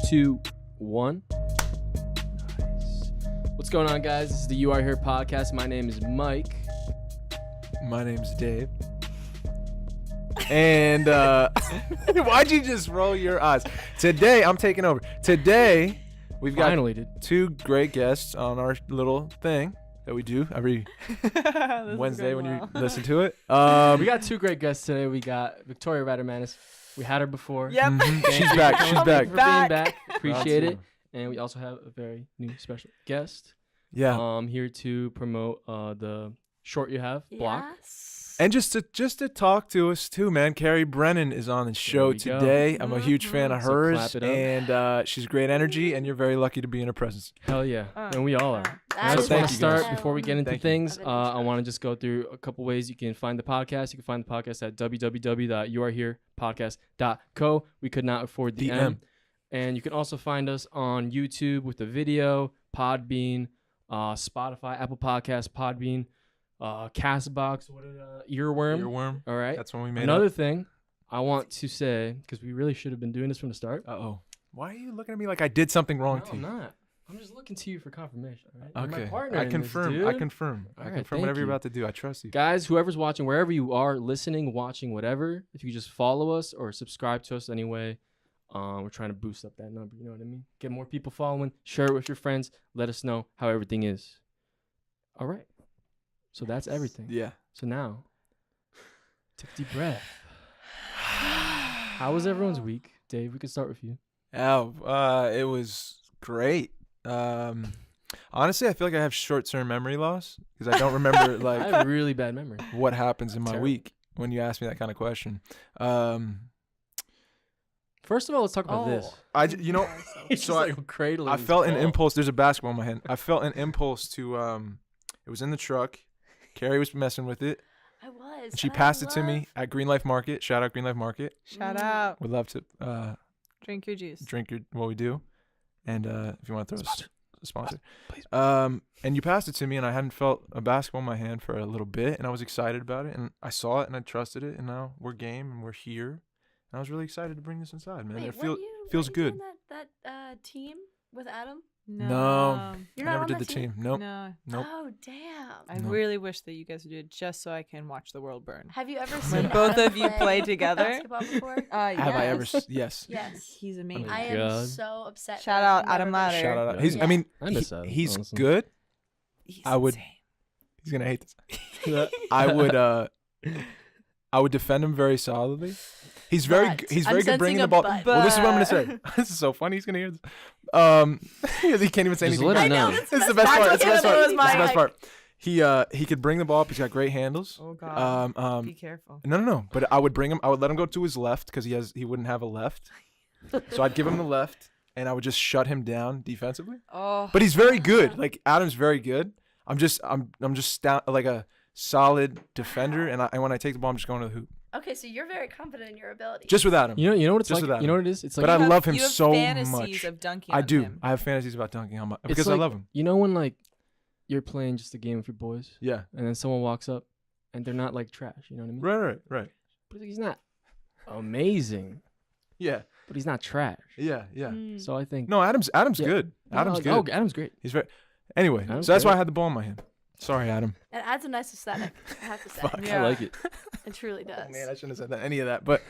2, 1. Nice. What's going on, guys? This is the You Are Here podcast. My name is Mike. My name's Dave. And why'd you just roll your eyes? Today, I'm taking over. Today, we've got two great guests on our little thing that we do every Wednesday when you listen to it. We got two great guests today. We got Victoria Ratermanis. We had her before. Yep. She's back. She's back. For being back. Appreciate it. And we also have a very new special guest. Yeah. Here to promote the short you have, Block. Yes. And just to talk to us too, man. Carrie Brennan is on the show today. I'm a huge fan of hers, and she's great energy, and you're very lucky to be in her presence. Hell yeah, and we all are. I just want to start before we get into things. I want to just go through a couple ways you can find the podcast. You can find the podcast at www.youareherepodcast.co. We could not afford the M. And you can also find us on YouTube with the video, Podbean, Spotify, Apple Podcasts, Podbean. Castbox, Earworm. All right. That's when we made another thing I want to say, because we really should have been doing this from the start. Why are you looking at me like I did something wrong to you? I'm not. I'm just looking to you for confirmation. Right? Okay. You're my partner I confirm. in this, dude. I confirm. All right, I confirm whatever you're about to do. I trust you. Guys, whoever's watching, wherever you are, listening, watching, whatever, if you just follow us or subscribe to us anyway, we're trying to boost up that number. You know what I mean? Get more people following. Share it with your friends. Let us know how everything is. All right. So that's everything. Yeah. So now, take a deep breath. How was everyone's week? Dave, we could start with you. It was great. Honestly, I feel like I have short-term memory loss because I don't remember like I have really bad memory. What happens in my week when you ask me that kind of question. First of all, let's talk about this. So I felt an impulse. There's a basketball in my hand. I felt an impulse to it was in the truck. Carrie was messing with it. I was. And she passed it to me at Green Life Market. Shout out Green Life Market. Shout out. We'd love to drink your juice. What we do. And if you want to throw a sponsor. Please. And you passed it to me, and I hadn't felt a basketball in my hand for a little bit, and I was excited about it, and I saw it, and I trusted it, and now we're game, and we're here. And I was really excited to bring this inside, man. Wait, it feels good. You that team with Adam? No. You're I never not did on the that team. Nope. No. Nope. Oh, damn. I really wish that you guys would do it just so I can watch the world burn. Have you ever seen when both of you play together? Basketball before? Have I ever? Yes. Yes. He's amazing. I am so upset. Shout out Adam Ladder. Shout out. Yeah. I mean, I miss Adam, he's honestly. good. He's insane. He's gonna hate this. I would defend him very solidly. He's very good bringing the ball. Well, this is what I'm gonna say. This is so funny. He's gonna hear this. He can't even say anything. Let him know. This is the best part. It's the best part. This is the best part. He could bring the ball up. He's got great handles. Oh God. Be careful. No. But I would let him go to his left because he wouldn't have a left. So I'd give him the left, and I would just shut him down defensively. Oh. But he's very good. Like Adam's very good. I'm just like a solid defender, and when I take the ball, I'm just going to the hoop. Okay, so you're very confident in your ability. Just without him. You know what it's Just like? You know what it is? It's like but I love him you have so fantasies much. Of dunking I on do. him. I have fantasies about dunking on because like, I love him. You know when like you're playing just a game with your boys, Yeah. and then someone walks up, and they're not like trash. You know what I mean? Right. But he's not amazing. Yeah. But he's not trash. Yeah. So I think No, Adam's good. Adam's good. Oh, Adam's great. He's very. Anyway, Adam's so that's great. why I had the ball in my hand. Sorry, Adam. It adds a nice aesthetic, I have to say. Fuck. Yeah. I like it. It truly does. Oh, man, I shouldn't have said any of that, but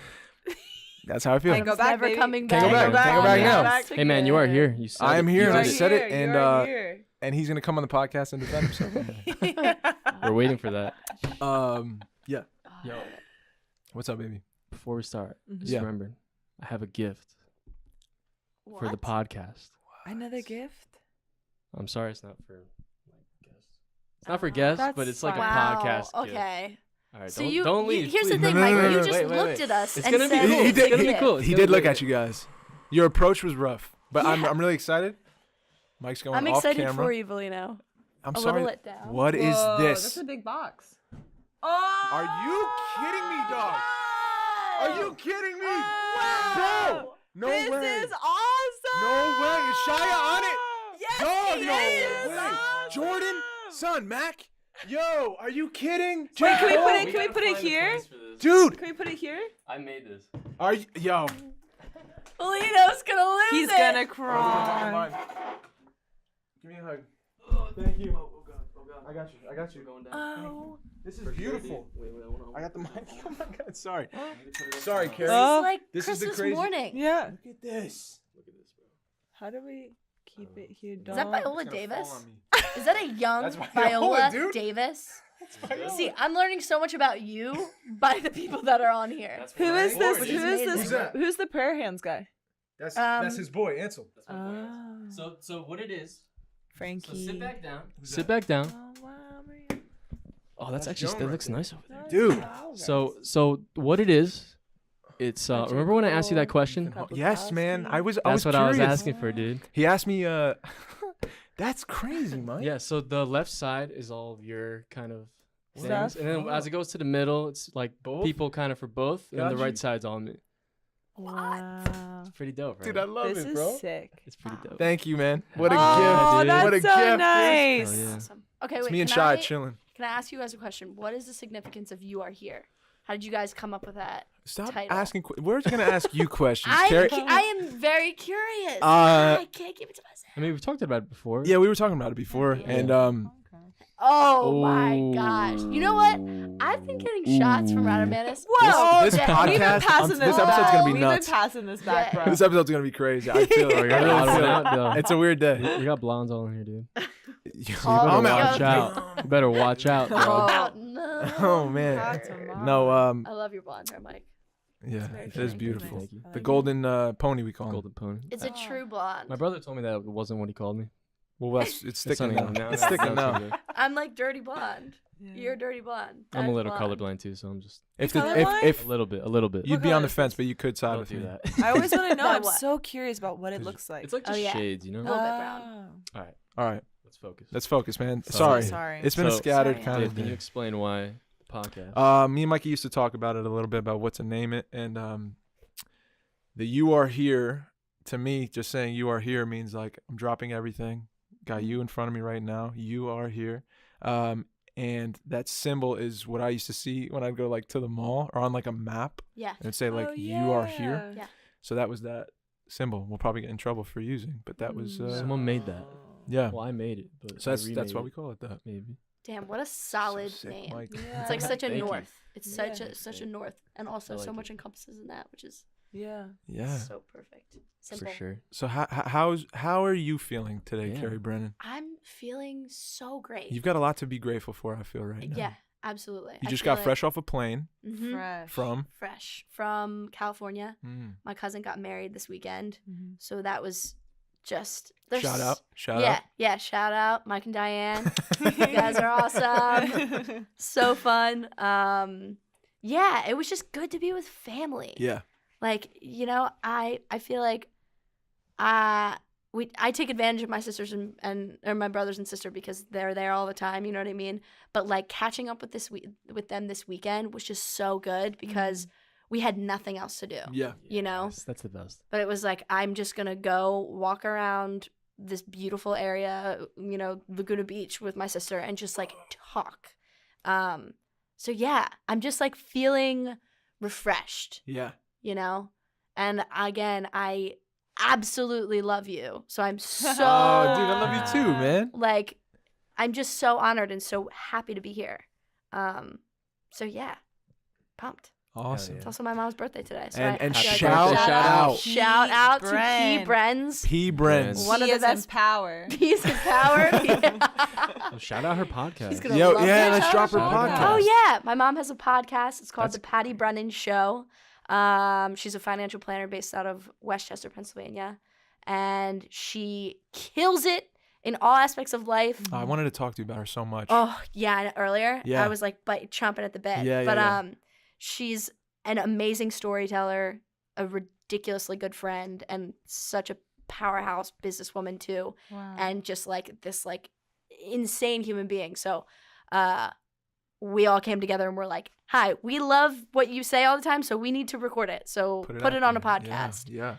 that's how I feel. Hey, go back, never baby. coming Can't back. go back. Can't go back now. Hey man, you are here. You said I am it. here, You and I did it. said it, and here. and he's gonna come on the podcast and defend himself. We're waiting for that. Yeah. Yo, What's up, baby? before we start, just Yeah. remember, I have a gift for the podcast. Another gift? I'm sorry, it's not for guests. It's not for guests, That's but it's like a fine. podcast. Gift. Okay. All right, So don't leave. here's please. the thing, No, Mike. no, You no, just wait, looked wait. at us It's and gonna be said, cool. He It's gonna be did. cool. He did look at you guys. Your approach was rough, but Yeah. I'm really excited. Mike's going I'm off excited camera. for you, Valino. I'm a sorry. little let down. What is Whoa, this? That's a big box. Oh! Are you kidding me, dog? Are you kidding me? Bro! No this way. is awesome! No way. Is Shia on it? Yes, Dog, he no is. way. Awesome. Jordan, son, Mac. Yo, are you kidding? Wait, can we Jacob? put it? Can we put it here? Dude, Can we put it here? I made this. are you, yo? Valino's gonna He's it. gonna cry. Give me a hug. Thank you. Oh god. I got you. I got you. Going down. Oh. This is beautiful. Wait, hold on. I got the mic. Oh my god. Sorry. Sorry, Carrie. Oh. It's like This is the Christmas crazy- morning. Yeah. Look at this. Look at this, bro. How do we keep it here? Is that Viola It's gonna fall Davis? on me. Is that a young That's Viola, Viola dude. Davis? That's Viola. See, I'm learning so much about you by the people that are on here. That's Who what is I- this? Which Who is is amazing. this? Who's that? Who's the prayer hands guy? That's his boy, Ansel. That's my boy. Oh. So what it is? Frankie. So sit back down. Who's Sit that? back down. Oh, wow, Maria. Oh, that's That's actually Joan that right looks there. nice over there. Nice Dude. flowers. So what it is? It's Bunch of remember when I asked you that cool- question? Couple Yes, man. costumes. I was That's what curious. I was asking for, dude. He asked me that's crazy, Mike. Yeah. So the left side is all of your kind of Stuff. things, and then as it goes to the middle, it's like Both? people kind of for both, and the Got right you. side's all me. Wow. It's pretty dope, right? Dude, I love This it, is bro. sick. It's pretty dope. Thank you, man. What a Oh, gift. that's What a so gift, dude. nice. Hell yeah. Awesome. Okay, It's wait. me and can Shai I, chilling. Can I ask you guys a question? What is the significance of "You Are Here"? How did you guys come up with that? Stop title. asking. We're gonna ask you questions, Carrie. I am very curious. Uh, I can't keep it to myself. I mean, we've talked about it before. Yeah, we were talking about it before, Yeah. and Oh my gosh! You know what? I've been getting shots from Ratermanis. Whoa! This Damn. podcast- We've been passing this this. episode's gonna be We've nuts. been passing this back, Yeah. bro. this episode's gonna be crazy. I feel it. Oh, I you're gonna really odd feel one it. out, though. It's a weird day. We got blondes all in here, dude. Oh, You better I'm watch out. out. You better watch out, bro. Oh, no. Oh man. Shots are mine. No. I love your blonde hair, Mike. Yeah, very it pretty. is beautiful. Thank you. The golden pony we call him. Golden pony. It's a true blonde. My brother told me that wasn't what he called me. Well, it's sticking something now. now. It's That sticking sounds now. good. I'm like dirty blonde. Yeah. You're dirty blonde. I'm a Dark little blonde. colorblind too, so I'm just If You the, colorblind? if a little bit. you'd be on color the is fence, this? but you could side Don't with do me. that. I always want to know. About I'm what? so curious about what it 'Cause looks like. It's like Oh, just yeah. shades, you know. A little bit brown. Oh. All right, All right, let's focus. let's focus, man. Sorry. Sorry, it's been a So- scattered Sorry. kind Dave, of can you day. explain why the podcast? Me and Mikey used to talk about it a little bit about what to name it, and the "You Are Here" to me, just saying "You Are Here" means like I'm dropping everything. Got you in front of me right now. You are here. And that symbol is what I used to see when I'd go like to the mall or on like a map Yeah. and it'd say like Oh, "You are here." Yeah. So that was that symbol. We'll probably get in trouble for using, but that was Someone made that. yeah. Well, I made it, but So I that's remade why it, we call it that. maybe. Damn, what a solid sick, name. Mike. Yeah. It's like such a Thank you. north. It's such Yeah. a such a north, and also I like so it. much encompasses in that, which is Yeah. Yeah. so perfect. Simple. For sure. So how are you feeling today, Yeah. Carrie Brennan? I'm feeling so great. You've got a lot to be grateful for. I feel right now. Yeah, absolutely. You just got fresh off a plane Fresh. from. fresh from California. Mm. My cousin got married this weekend, Mhm. so that was just Shout out! Shout yeah, out! yeah. Shout out, Mike and Diane. You guys are awesome. So fun. Yeah, it was just good to be with family. Yeah. Like, you know, I feel like I take advantage of my sisters and or my brothers and sister because they're there all the time, you know what I mean? But like catching up with them this weekend was just so good because we had nothing else to do. Yeah. You know? Yes, that's the best. But it was like I'm just going to go walk around this beautiful area, you know, Laguna Beach with my sister and just like talk. So yeah, I'm just like feeling refreshed, Yeah. you know? And again, I absolutely love you. So I'm so Oh, dude, I love you too, man. like I'm just so honored and so happy to be here. So yeah, pumped. Awesome. yeah. It's also my mom's birthday today. So And I feel like shout a out. shout out to P. Bren. Brens. P. Brens. Yes. One of He the is in best power. Peace and power. Oh, shout out her podcast. He's gonna Yo, love yeah, that. let's drop her Shout out. podcast. Oh yeah, my mom has a podcast. It's called That's The Patty Brennan Show. She's a financial planner based out of Westchester, Pennsylvania, and she kills it in all aspects of life. I wanted to talk to you about her so much. Oh yeah, earlier Yeah. I was like chomping at the bit. Yeah, but yeah. she's an amazing storyteller, a ridiculously good friend, and such a powerhouse businesswoman too, Wow. and just like this like insane human being. So, we all came together and we're like, "Hi, we love what you say all the time, so we need to record it. So put it out on a there. podcast." Yeah.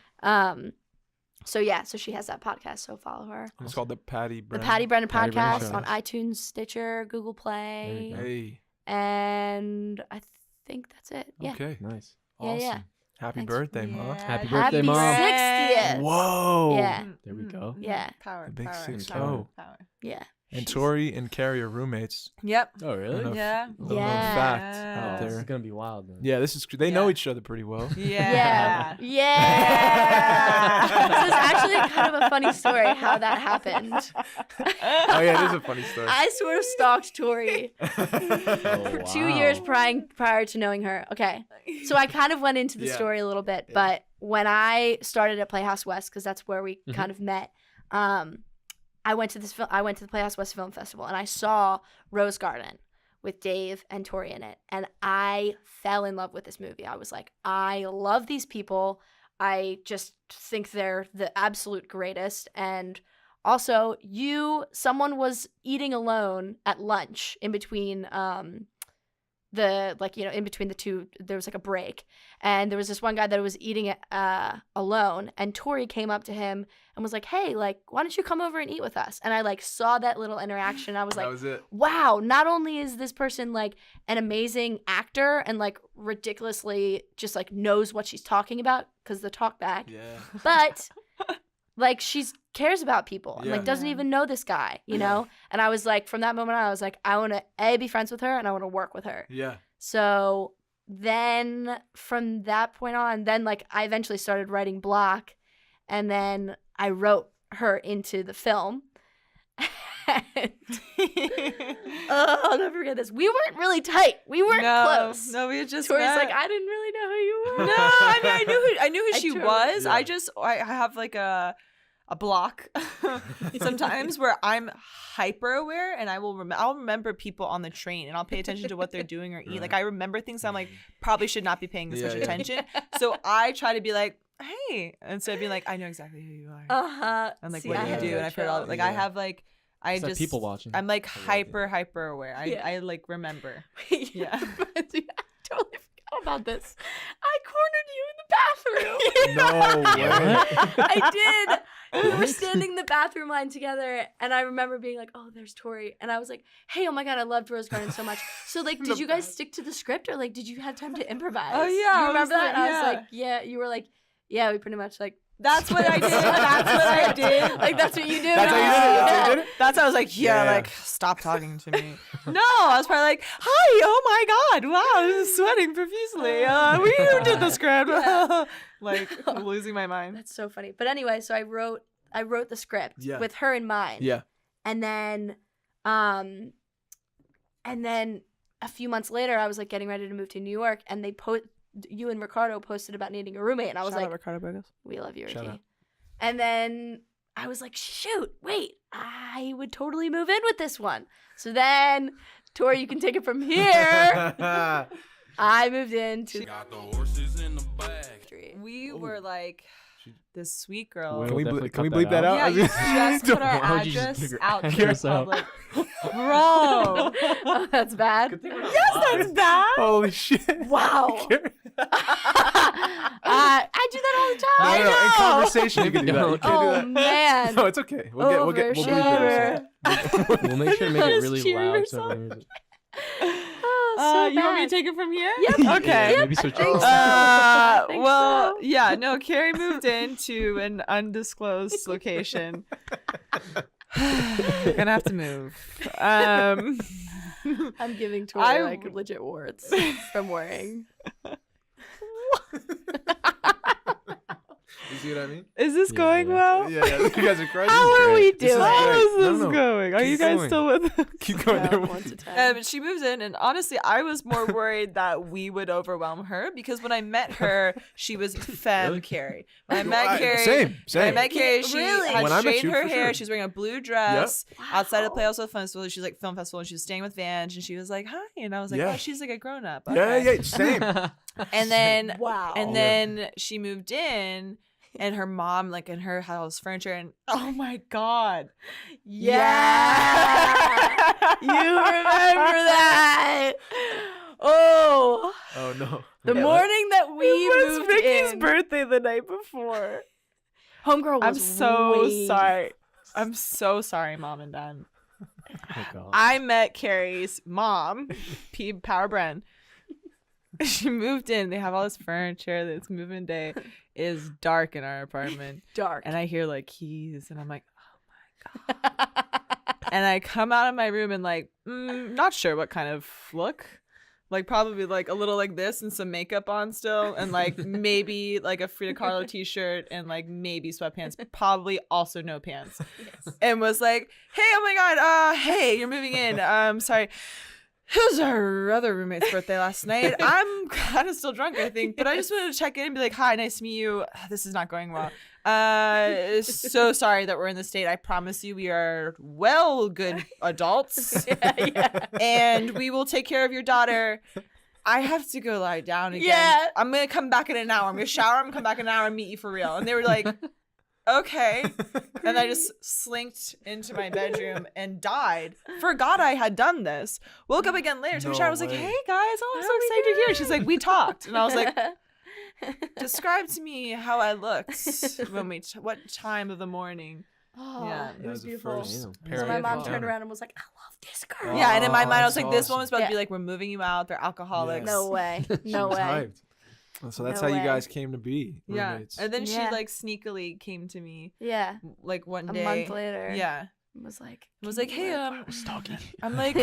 So she has that podcast. So follow her. It's called the Patty The Brennan. Patty Brennan Patty Brennan podcast Show. on iTunes, Stitcher, Google Play. go. Hey. And I think that's it. Yeah. Okay. Nice. Yeah, Awesome. yeah. Happy Thanks. birthday, Ma. Happy Happy birthday, Mom. 60th. Yeah. Whoa. Yeah. There we go. Yeah. Power. The big power, 6 power, toe. power. Yeah. And Tori and Carrie are roommates. Yep. Oh, really? Enough. Yeah. Little known Yeah. fact Oh, out this is there. gonna be wild then. Yeah, this is. They know Yeah. each other pretty well. Yeah. Yeah. This is actually kind of a funny story how that happened. Oh yeah, it is a funny story. I sort of stalked Tori Oh, for 2 years prior to knowing her. Okay. So I kind of went into the Yeah. story a little bit, but when I started at Playhouse West, because that's where we kind of met, I went to the Playhouse West Film Festival, and I saw Rose Garden with Dave and Tori in it, and I fell in love with this movie. I was like, I love these people. I just think they're the absolute greatest. And also, someone was eating alone at lunch in between in between the two, there was like a break, and there was this one guy that was eating it alone, and Tori came up to him and was like, hey, like, why don't you come over and eat with us? And I like saw that little interaction. I was like, that was it. wow, not only is this person like an amazing actor and like ridiculously just like knows what she's talking about because the talk back, Yeah. but like she's cares about people and like Yeah. doesn't even know this guy, you know? And I was like, from that moment on, I was like, I want to be friends with her and I want to work with her. Yeah. So then from that point on, then like I eventually started writing block, and then I wrote her into the film. And, I'll never forget this. We weren't really tight. We weren't close. No, we had just Tori's met. like, I didn't really know who you were. No, I mean, I knew who I she totally- was. Yeah. I have like a block sometimes where I'm hyper aware, and I'll remember people on the train, and I'll pay attention to what they're doing or eat. Right. Like I remember things I'm like probably should not be paying this Yeah, much yeah. attention. So I try to be like, hey, instead of being like, I know exactly who you are. And like, See, what I do you had do? no And I've heard all chill. like Yeah. I have like I It's like just people watching. I'm like I love hyper aware. Yeah. I like remember. Yeah. Yeah. I totally forgot about this. I cornered you in the bathroom. No way. I did. We were standing in the bathroom line together, and I remember being like, oh, there's Tori. And I was like, hey, oh my God, I loved Rose Garden so much. So, like, did you guys stick to the script, or, like, did you have time to improvise? Oh, yeah, You I was remember that? like, And I was yeah. like, yeah. You were like, yeah, we pretty much, like, That's what I did. That's what I did. like, that's what you do. That's how you did it? That's how you did it? That's how I was like, yeah, Yeah. like, stop talking to me. No, I was probably like, hi, oh my God, wow, this is sweating profusely. We did the script. Yeah. Like, losing my mind. That's so funny. But anyway, so I wrote the script Yeah. with her in mind. Yeah. And then a few months later, I was like getting ready to move to New York, and you and Ricardo posted about needing a roommate, and I was Shout out like, Ricardo Burgos. we love you, Shout Ricky. out. And then I was like, shoot, wait, I would totally move in with this one. So then, Tori, you can take it from here. I moved into Got the horses in the bag. We were like, this sweet girl. We'll Can we definitely can we cut bleep that out? Yeah, you just put our Why would you just address give your out to the address out? public. Bro. Oh, that's bad. Yes, that's bad. Holy shit. Wow. Carrie- I do that all the time. No, in know. conversation you can do that. You No. can't Oh do that. man. No, it's okay. We'll bleep it. We'll make sure to make it really Cheering loud. yourself. So everyone's- Oh, so You want me bad. to take it from here? Yep. Okay. Yeah, maybe switch I think it. so. I think Well, so. yeah, no, Carrie moved into an undisclosed location. Gonna have to move. I'm giving Tori I- like legit warts from worrying. You see what I mean? Is this Yeah, going yeah. well? Yeah, yeah. You guys are crazy. How are we This is doing? great. How is No, this no. going? Are Keep you guys going. still with us? Keep going there. One to 10. She moves in, and honestly, I was more worried that we would overwhelm her because when I met her, she was femme Really? Carrie. When I met Carrie, Same, when I same. met Carrie, she Really? had When I met straightened you, her for hair. sure. She was wearing a blue dress outside of Wow. Playhouse Film Festival. She was like film festival, and she was staying with Vange, and she was like, "Hi," and I was like, Yeah. "Oh, she's like a grown up." Yeah, yeah, same. And then Wow. and Yeah. then she moved in, and her mom, like in her house furniture, and oh my God. Yeah. You remember that? Oh, Oh no. the Yeah, morning that we moved in. birthday the night before. Homegirl was I'm so way- sorry. I'm so sorry, Mom and Dad. Oh, God. I met Carrie's mom, P. Power Bren, She moved in. They have all this furniture. It's moving day. It is dark in our apartment. Dark. And I hear like keys, and I'm like, oh my God. And I come out of my room and like, not sure what kind of look. Like probably like a little like this and some makeup on still, and like maybe like a Frida Kahlo t-shirt and like maybe sweatpants, probably also no pants. Yes. And was like, hey, oh my God, hey, you're moving in. Sorry. It was our other roommate's birthday last night. I'm kind of still drunk, I think, but I just wanted to check in and be like, hi, nice to meet you. This is not going well. So sorry that we're in this state. I promise you we are good adults. Yeah. And we will take care of your daughter. I have to go lie down again. Yeah. I'm going to come back in an hour. I'm going to shower. I'm going to come back in an hour and meet you for real. And they were like, okay. And I just slinked into my bedroom and died. Forgot I had done this. Woke up again later. So I was like, hey guys, oh, I'm so excited to hear. She's like, we talked. And I was like, describe to me how I looked when what time of the morning. Oh, Yeah. it was beautiful. So parent my mom encounter. turned around and was like, I love this girl. Yeah, and in my mind I was that's like, this awesome. woman's about to be Yeah. like, we're moving you out. They're alcoholics. Yes. No way. No She's way. hyped. So that's No how you way. guys came to be Yeah. roommates. And then she Yeah. like sneakily came to me Yeah. like one A day. month later. Yeah. Was like, Was like, hey, Stalking. I'm like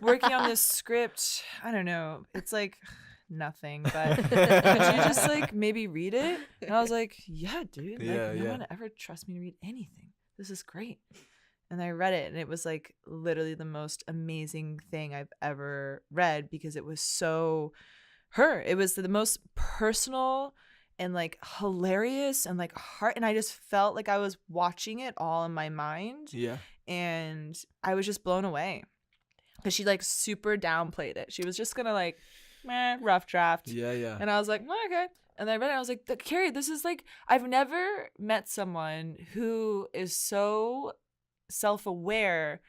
working on this script. I don't know. It's like nothing, but could you just like maybe read it? And I was like, yeah, dude. Like, Yeah, no yeah. one ever trusts me to read anything. This is great. And I read it, and it was like literally the most amazing thing I've ever read because it was so her. It was the most personal and like hilarious and like heart. And I just felt like I was watching it all in my mind. Yeah. And I was just blown away because she like super downplayed it. She was just gonna like, meh, rough draft. Yeah, yeah. And I was like, oh, okay. And I read it. And I was like, Carrie, this is like, I've never met someone who is so self-aware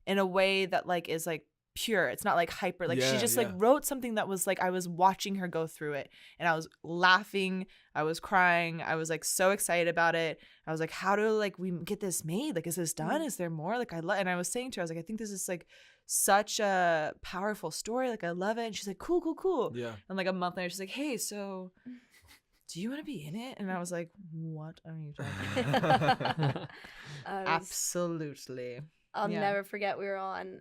in a way that like is like pure. It's not like hyper. Like she Yeah, just yeah. like wrote something that was like I was watching her go through it, and I was laughing, I was crying, I was like so excited about it. I was like, how do like we get this made? Like, is this done? Is there more? Like and I was saying to her, I was like, I think this is like such a powerful story. Like I love it. And she's like, cool. Yeah. And like a month later, she's like, hey, so do you want to be in it? And I was like, what are you talking about? Absolutely. I'll Yeah. never forget we were on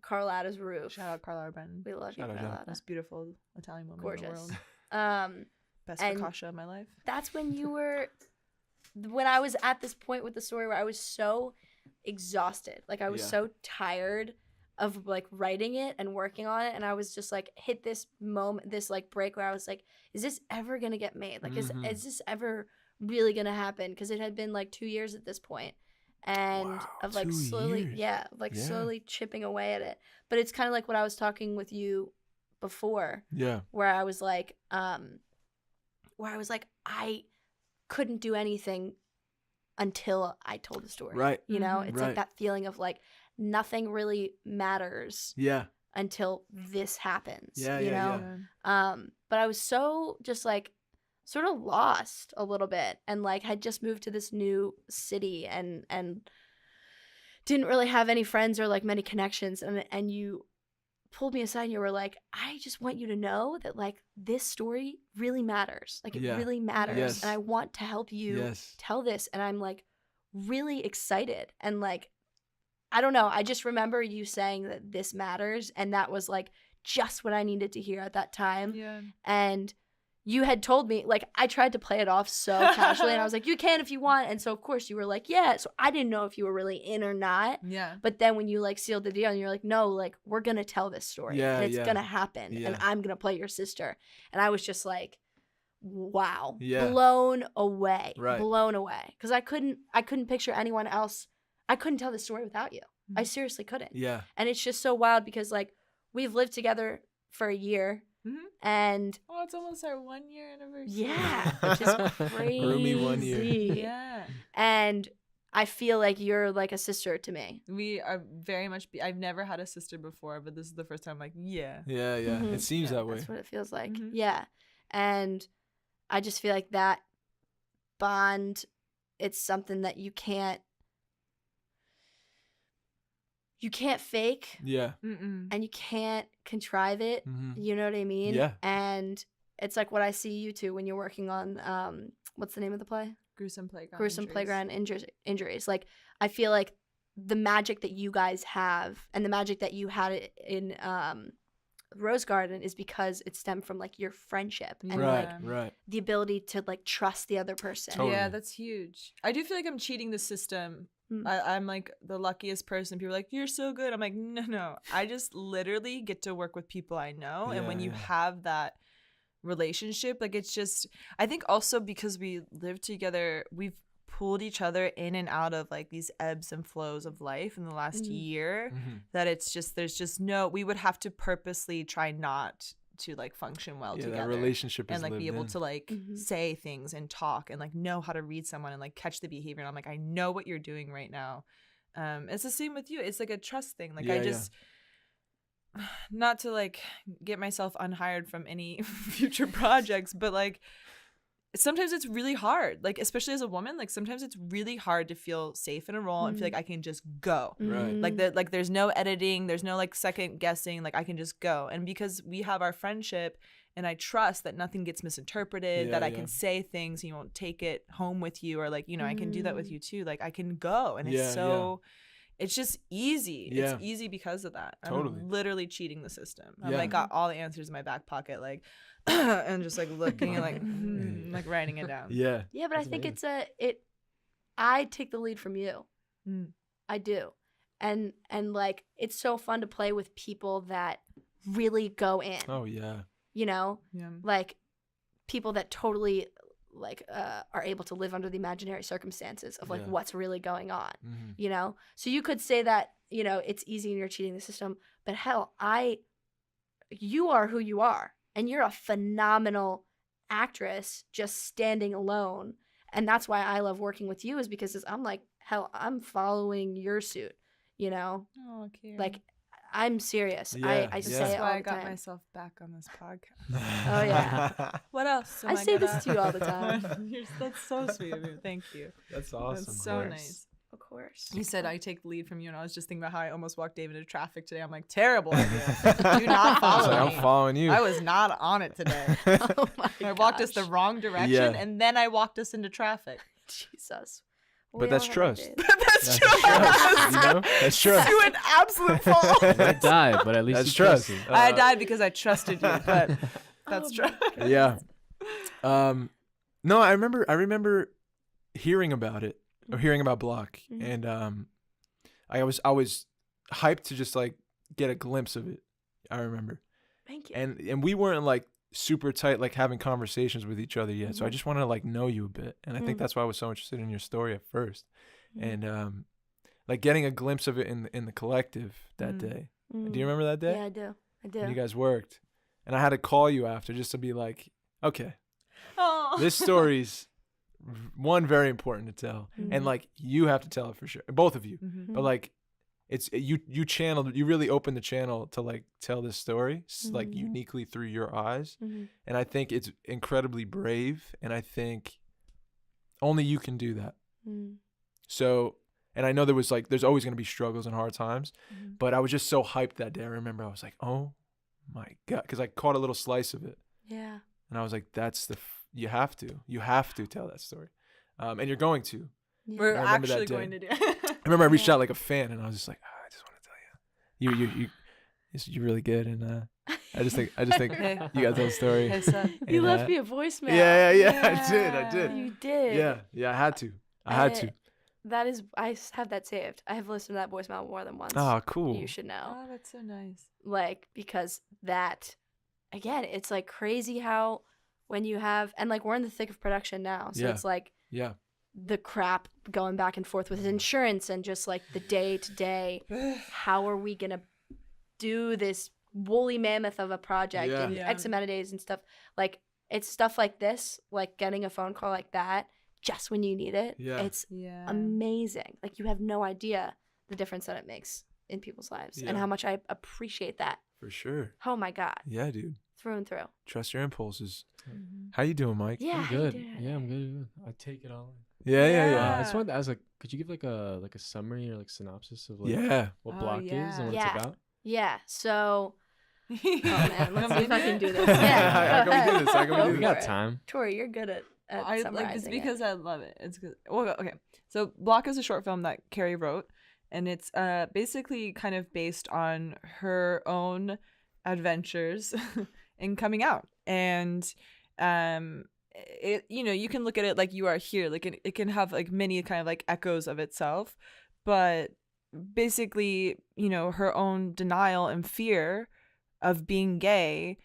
Carlotta's roof. Shout out Carla Brennan. We love you, Shout out, Carlotta. Most beautiful Italian woman in Gorgeous. the world. Best And- focaccia of my life. That's when you were, when I was at this point with the story where I was so exhausted. Like I was Yeah. so tired of like writing it and working on it. And I was just like hit this moment, this like break where I was like, is this ever going to get made? Like, Mhm. is this ever really going to happen? Because it had been like 2 years at this point. And Wow, of like 2 slowly, years. yeah, like Yeah. slowly chipping away at it. But it's kind of like what I was talking with you before, Yeah. where I was like, I couldn't do anything until I told the story. Right. You know, Mhm. it's Right. like that feeling of like nothing really matters Yeah. until this happens. Yeah, you yeah, know? yeah. But I was so just like sort of lost a little bit and like had just moved to this new city and didn't really have any friends or like many connections and you pulled me aside and you were like, I just want you to know that like this story really matters. Like it Yeah. really matters. Yes. And I want to help you Yes. tell this. And I'm like really excited. And like, I don't know. I just remember you saying that this matters. And that was like just what I needed to hear at that time. Yeah. And you had told me, like, I tried to play it off so casually. And I was like, you can if you want. And so, of course, you were like, yeah. So I didn't know if you were really in or not. Yeah. But then when you like sealed the deal and you're like, no, like we're gonna tell this story. Yeah, and it's yeah. gonna happen. Yeah. And I'm gonna play your sister. And I was just like, wow. Yeah. Blown away. Right. Blown away. Because I couldn't picture anyone else. I couldn't tell this story without you. I Mhm. seriously couldn't. Yeah. And it's just so wild because like we've lived together for a year Mhm. and Oh, it's almost our 1 year anniversary. yeah, which is crazy. Roomy 1 year. Yeah. And I feel like you're like a sister to me. We are very much. I've never had a sister before, but this is the first time. Like, yeah. Yeah, yeah. Mhm. It seems Yeah, that way. That's what it feels like. Mhm. Yeah. And I just feel like that bond, it's something that you can't you can't fake Yeah. and you can't contrive it. Mm-hmm. You know what I mean? Yeah. And it's like what I see you two when you're working on what's the name of the play? Gruesome playground. Playground injuries. Like I feel like the magic that you guys have and the magic that you had in Rose Garden is because it stemmed from like your friendship and like the ability to like trust the other person. Totally. Yeah, that's huge. I do feel like I'm cheating the system. I'm like the luckiest person. People are like, you're so good. I'm like, no. I just literally get to work with people I know. And when you have that relationship, like it's just, I think also because we live together, we've pulled each other in and out of like these ebbs and flows of life in the last year, that it's just, there's just no, we would have to purposely try not to like function well together. That relationship and like be able in. to like say things and talk and like know how to read someone and like catch the behavior. And I'm like, I know what you're doing right now. It's the same with you. It's like a trust thing. Like I just not to like get myself unhired from any future projects, but like sometimes it's really hard, like especially as a woman, like sometimes it's really hard to feel safe in a role and feel like I can just go. Right. Like there's no editing, there's no like second guessing, like I can just go. And because we have our friendship and I trust that nothing gets misinterpreted, that I can say things and you won't take it home with you, or like, you know, I can do that with you too. Like I can go, and it's so it's just easy. Yeah. It's easy because of that. Totally. I'm literally cheating the system. I'm like got all the answers in my back pocket, like and just like looking and like writing it down. Yeah. Yeah, but I think I take the lead from you. I do. And like it's so fun to play with people that really go in. Oh yeah. You know? Yeah. Like people that totally like are able to live under the imaginary circumstances of like what's really going on. You know? So you could say that, you know, it's easy and you're cheating the system, but hell, you are who you are. And you're a phenomenal actress just standing alone. And that's why I love working with you, is because I'm like, hell, I'm following your suit, you know? Oh, okay. Like, I'm serious. Yeah, I say That's it all why the I got time. myself back on this podcast. Oh, yeah. What else? I say this to you all the time. That's so sweet of you. Thank you. That's awesome. That's so nice. Of course. You said I take the lead from you, and I was just thinking about how I almost walked David into traffic today. I'm like, terrible idea. Do not follow me. I'm following you. I was not on it today. Oh my I walked us the wrong direction, and then I walked us into traffic. Jesus. But that's trust. That's trust. You know? That's trust. You an absolute fool. I died, but at least That's you trust. trusted. I died because I trusted you, but that's trust. Yeah. No, I remember hearing about it, or hearing about Block, and I was hyped to just like get a glimpse of it. I remember. Thank you. And we weren't like super tight, like having conversations with each other yet. So I just wanted to like know you a bit, and I think that's why I was so interested in your story at first, and like getting a glimpse of it in the collective that day. Do you remember that day? Yeah, I do. When you guys worked, and I had to call you after just to be like, okay, this story's one very important to tell, and like you have to tell it for sure, both of you. But like it's you really opened the channel to like tell this story like uniquely through your eyes, and I think it's incredibly brave, and I think only you can do that. So, and I know there's always going to be struggles and hard times, but I was just so hyped that day. I remember I was like, oh my God, because I caught a little slice of it. Yeah. And I was like, that's you have to tell that story. And you're going to. Yeah. We're remember actually that day. going to do it. I remember I reached out like a fan, and I was just like, I just want to tell you, you're really good, and I just think you gotta tell the story. Hey, son. You left me a voicemail. Yeah. I did. You did. Yeah. I had to. That is, I have that saved. I have listened to that voicemail more than once. Oh, cool. You should know. Oh, that's so nice. Like, because that, again, it's like crazy how when you have, and like we're in the thick of production now. So it's like the crap going back and forth with insurance and just like the day to day. How are we going to do this woolly mammoth of a project in X amount of days and stuff? Like, it's stuff like this, like getting a phone call like that just when you need it. It's amazing. Like, you have no idea the difference that it makes in people's lives and how much I appreciate that. For sure. Oh my God. Yeah, dude. Through and through. Trust your impulses. How you doing, Mike? Yeah. I'm good. Yeah, I'm good. I take it all Yeah. I just wanted to ask, like, could you give like a summary or like synopsis of like what Oh, block is and what yeah. it's about? Yeah. So, oh man, let's see if I can do this. How Yeah, can we do this? How can we Go do We this? got for it. time. Tori, you're good at I summarizing like it's it. because I love it. It's good. Well, okay. So Block is a short film that Carrie wrote, and it's basically kind of based on her own adventures in coming out. And it, you know, you can look at it like You Are Here, like it can have like many kind of like echoes of itself, but basically, you know, her own denial and fear of being gay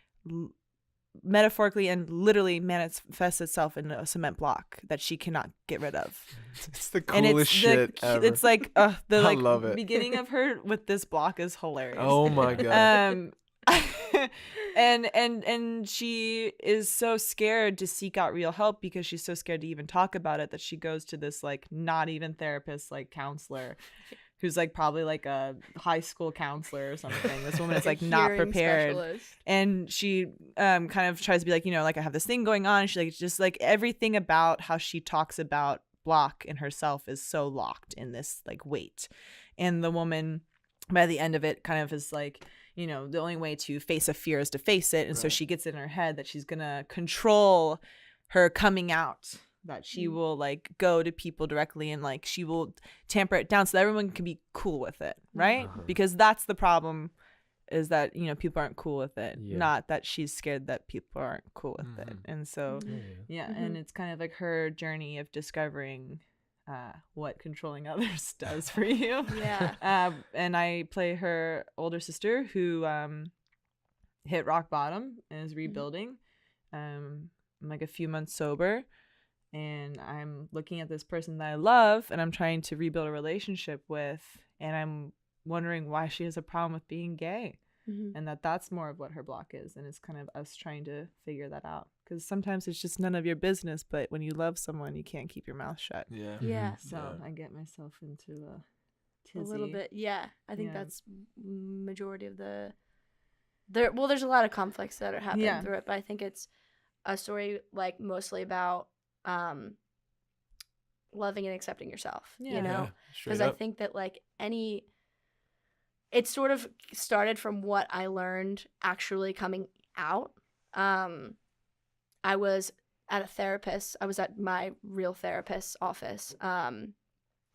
metaphorically and literally manifests itself in a cement block that she cannot get rid of. It's the And coolest shit ever. it's like the I like love it. beginning of her with this block is hilarious. Oh my god. And she is so scared to seek out real help because she's so scared to even talk about it that she goes to this like not even therapist, like counselor, who's like probably like a high school counselor or something. This woman is like not Hearing prepared. specialist. And she kind of tries to be like, you know, like I have this thing going on. She like just like everything about how she talks about Block and herself is so locked in this like weight. And the woman by the end of it kind of is like, you know, the only way to face a fear is to face it. And so she gets in her head that she's gonna control her coming out, that she will like go to people directly and like she will tamper it down so that everyone can be cool with it, right? Because that's the problem, is that, you know, people aren't cool with it, not that she's scared that people aren't cool with it. And so and it's kind of like her journey of discovering what controlling others does for you. And I play her older sister who hit rock bottom and is rebuilding. I'm like a few months sober, and I'm looking at this person that I love and I'm trying to rebuild a relationship with, and I'm wondering why she has a problem with being gay. And that's more of what her block is, and it's kind of us trying to figure that out, because sometimes it's just none of your business, but when you love someone you can't keep your mouth shut. So I get myself into a tizzy. A little bit. I think that's majority of there's a lot of conflicts that are happening through it, but I think it's a story like mostly about loving and accepting yourself, you know, because I think that like it sort of started from what I learned actually coming out. I was at a therapist. I was at my real therapist's office,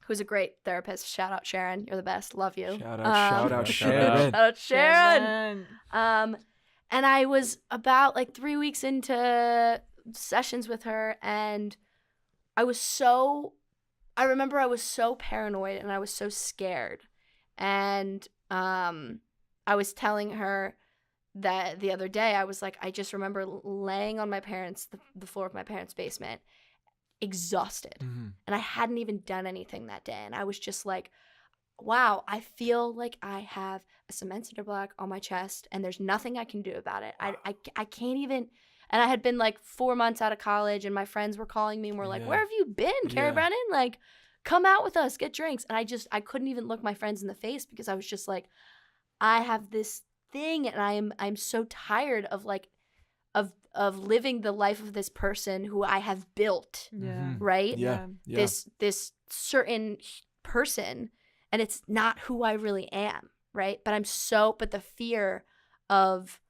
who's a great therapist. Shout out Sharon. You're the best. Love you. Shout out Sharon. Shout out Sharon. And I was about like 3 weeks into sessions with her, and I remember I was so paranoid and I was so scared. And I was telling her that the other day, I was like, I just remember laying on my parents, the floor of my parents' basement, exhausted. And I hadn't even done anything that day. And I was just like, wow, I feel like I have a cement cinder block on my chest and there's nothing I can do about it. I can't even. And I had been like 4 months out of college, and my friends were calling me and were like, where have you been, Carrie Brennan? Like, come out with us, get drinks. And I couldn't even look my friends in the face because I was just like, I have this thing, and I'm so tired of like of living the life of this person who I have built. Right? This certain person, and it's not who I really am, right? But the fear of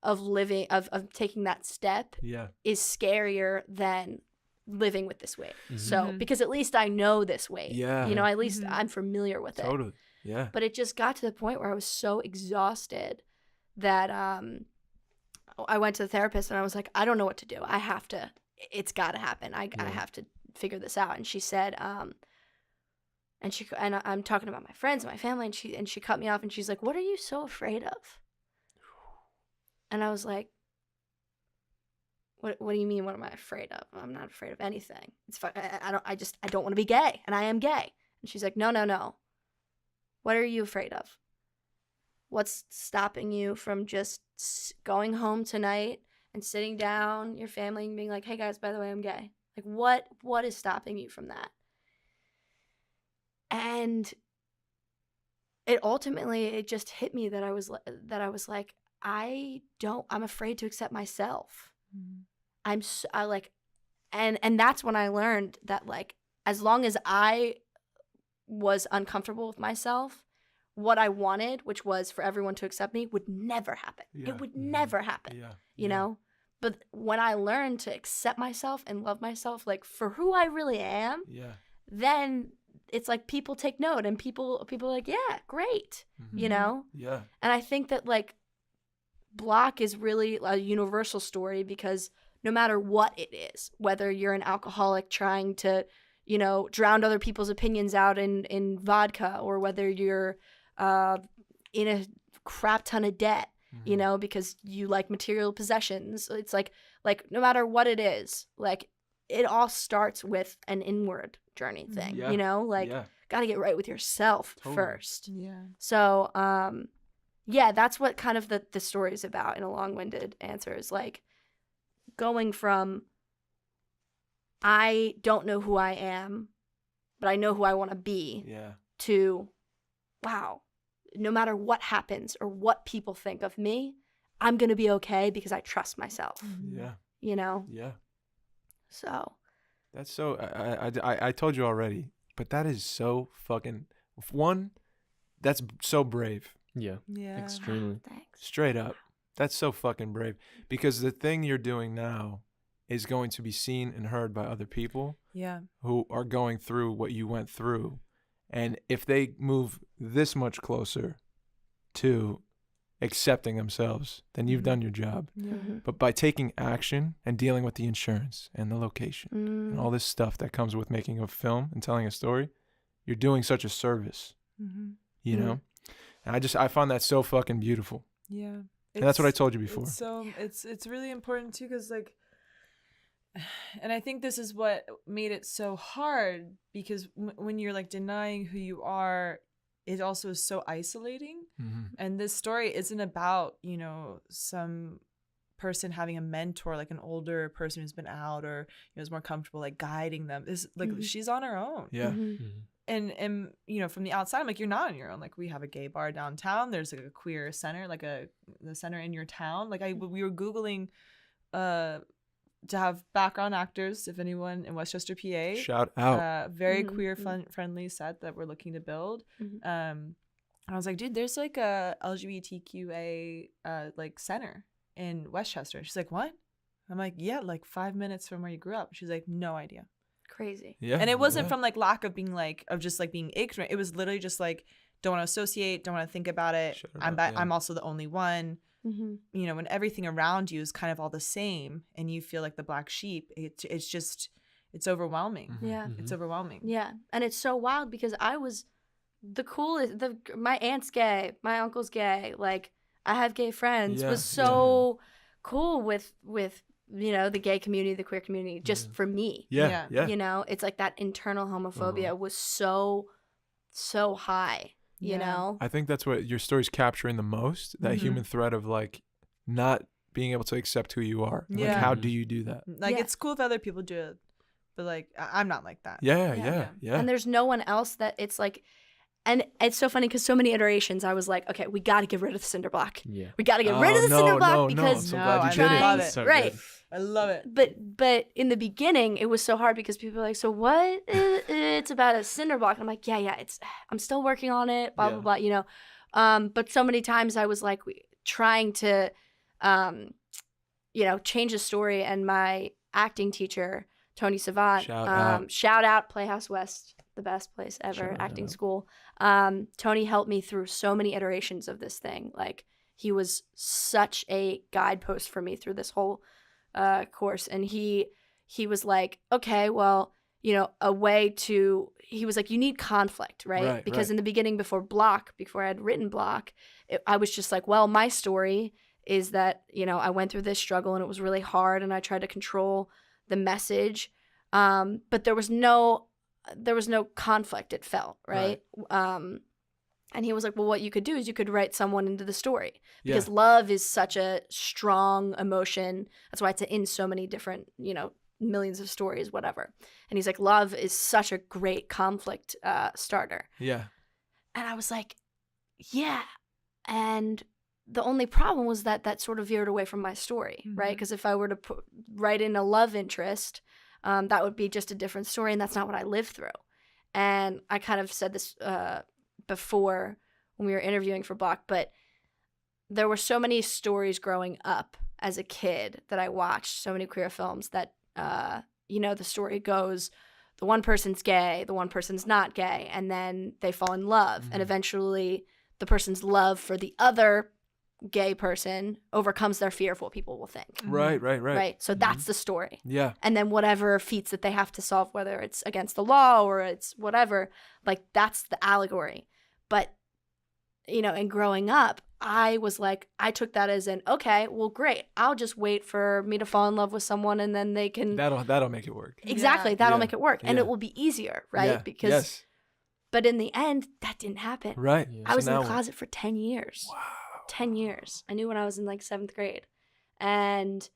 living of taking that step is scarier than living with this weight. So because at least I know this weight, you know, at least I'm familiar with it. Totally. But it just got to the point where I was so exhausted that I went to the therapist and I was like, I don't know what to do. It's got to happen. I have to figure this out. And she said, and I'm talking about my friends and my family, and she cut me off and she's like, what are you so afraid of? And I was like, what do you mean? What am I afraid of? I'm not afraid of anything. It's fine. I don't want to be gay, and I am gay. And she's like, no. What are you afraid of? What's stopping you from just going home tonight and sitting down your family and being like, hey guys, by the way, I'm gay? Like, what is stopping you from that? And it just hit me that I was like, I'm afraid to accept myself. And that's when I learned that, like, as long as I was uncomfortable with myself, what I wanted, which was for everyone to accept me, would never happen. Yeah. It would never happen, Yeah. you know? But when I learned to accept myself and love myself, like, for who I really am, Yeah. then it's like people take note and people are like, yeah, great, you know? Yeah. And I think that, like, Block is really a universal story because no matter what it is, whether you're an alcoholic trying to, you know, drown other people's opinions out in vodka, or whether you're in a crap ton of debt, you know, because you like material possessions. It's like no matter what it is, like, it all starts with an inward journey thing, you know, like, got to get right with yourself first. Yeah. So, yeah, that's what kind of the story is about in a long-winded answer, is like going from I don't know who I am, but I know who I want to be, to, wow, no matter what happens or what people think of me, I'm going to be okay because I trust myself. Yeah. You know? Yeah. So. That's so, I told you already, but that is so fucking, one, that's so brave. Yeah. Yeah. Extremely. Thanks. Straight up. That's so fucking brave. Because the thing you're doing now is going to be seen and heard by other people who are going through what you went through. And if they move this much closer to accepting themselves, then you've done your job. But by taking action and dealing with the insurance and the location and all this stuff that comes with making a film and telling a story, you're doing such a service, you know? And I find that so fucking beautiful. Yeah. And that's what I told you before. So it's really important too, because, like, and I think this is what made it so hard, because when you're, like, denying who you are, it also is so isolating. And this story isn't about, you know, some person having a mentor, like an older person who's been out or, you know, is more comfortable, like, guiding them. Is like she's on her own. Yeah. And you know, from the outside, I'm like, you're not on your own. Like, we have a gay bar downtown. There's, like, a queer center, like the center in your town. Like, we were Googling to have background actors, if anyone in Westchester, PA. Shout out. Very queer friendly set that we're looking to build. I was like, dude, there's, like, a LGBTQA like center in Westchester. She's like, what? I'm like, yeah, like 5 minutes from where you grew up. She's like, no idea. Crazy. Yeah. And it wasn't from, like, lack of being, like, of just, like, being ignorant. It was literally just, like, don't want to associate, don't want to think about it. I'm also the only one. You know, when everything around you is kind of all the same and you feel like the black sheep, it's just, it's overwhelming. Yeah. It's overwhelming. Yeah. And it's so wild because I was the coolest. My aunt's gay. My uncle's gay. Like, I have gay friends. Was so cool with, you know, the gay community, the queer community, just for me. Yeah. You know, it's like that internal homophobia was so high, you know? I think that's what your story's capturing the most, that human thread of, like, not being able to accept who you are. Like, how do you do that? Like, it's cool if other people do it, but, like, I'm not like that. Yeah. And there's no one else that it's like, and it's so funny because so many iterations I was like, okay, we got to get rid of the cinder block. Yeah. We got to get rid of the cinder block because I'm so glad you did love it. So right. good. I love it. But in the beginning, it was so hard because people were like, so what? It's about a cinder block. And I'm like, yeah, I'm still working on it, blah, blah, blah, you know. But so many times I was like trying to, you know, change the story. And my acting teacher, Tony Savant, shout out Playhouse West, the best place ever, acting school. Tony helped me through so many iterations of this thing. Like, he was such a guidepost for me through this whole course. And he was like, okay, well, you know, he was like, you need conflict, right? Because in the beginning, before I had written Block, I was just like, well, my story is that, you know, I went through this struggle and it was really hard and I tried to control the message. But there was no conflict, it felt, right? And he was like, well, what you could do is you could write someone into the story because love is such a strong emotion. That's why it's in so many different, you know, millions of stories, whatever. And he's like, love is such a great conflict starter. Yeah. And I was like, yeah. And the only problem was that sort of veered away from my story, right? Because if I were to write in a love interest, that would be just a different story, and that's not what I lived through. And I kind of said this before when we were interviewing for Block, but there were so many stories growing up as a kid that I watched, so many queer films that, the story goes, the one person's gay, the one person's not gay, and then they fall in love. And eventually the person's love for the other gay person overcomes their fear of what people will think. Right. So that's the story. Yeah. And then whatever feats that they have to solve, whether it's against the law or it's whatever, like that's the allegory. But, and growing up, I was like, I took that as okay, well, great. I'll just wait for me to fall in love with someone and then they can. That'll make it work. Exactly. Yeah. That'll make it work. And Yeah. it will be easier, right? Yeah. Because, yes. but in the end, that didn't happen. Right. Yeah. I was in now the closet for 10 years. Wow. 10 years. I knew when I was in like 7th grade. And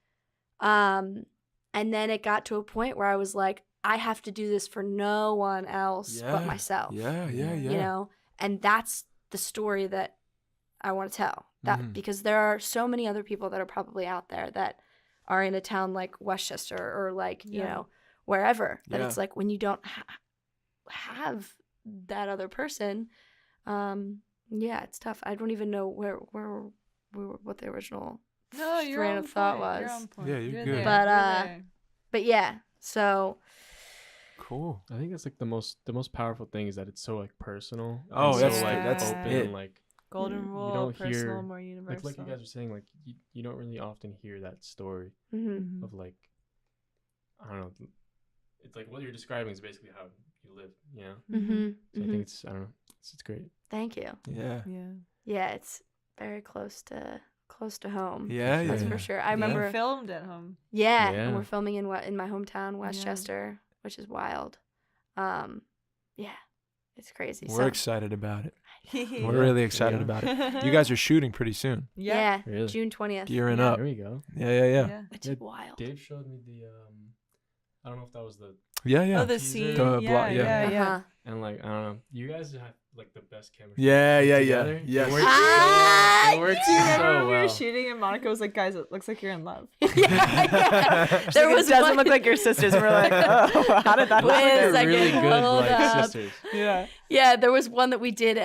then it got to a point where I was like, I have to do this for no one else but myself. Yeah. And that's the story that I want to tell. That because there are so many other people that are probably out there that are in a town like Westchester or like, wherever. That it's like when you don't have that other person, it's tough. I don't even know what the original train of thought was. You're on point. Yeah, you're You're good. there. But yeah, so Cool. I think that's like the most powerful thing is that it's so like personal. Oh, and that's so, like that's open it. and like Golden you rule, don't personal, hear more universal. like you guys were saying, like you don't really often hear that story mhm. of like, I don't know, it's like what you're describing is basically how you live, you know. Mhm. So I think it's, I don't know, it's great. Thank you. Yeah. Yeah, it's very close to home. Yeah. That's yeah. for sure. I remember. Filmed at home. Yeah, Yeah. and we're filming in my hometown, Westchester, which is wild. Yeah, it's crazy. We're excited about it. Yeah. We're really excited about it. You guys are shooting pretty soon. Yeah, Really? June 20th, Gearing Yeah. up. There we go. Yeah. which Yeah, is wild. Dave showed me the I don't know if that was the Yeah. Oh, the Teaser. scene. The Yeah. Uh-huh. and like I don't know, you guys have like the best chemistry. Yeah. together. Yes. It works Ah, it works Do you remember so when we were well. shooting and Monica was like, guys, it looks like you're in love. There was doesn't one- look like your sisters. And we're like, oh, how did that Wait a happen? They're second, really good hold like up. sisters. Yeah. Yeah, there was one that we did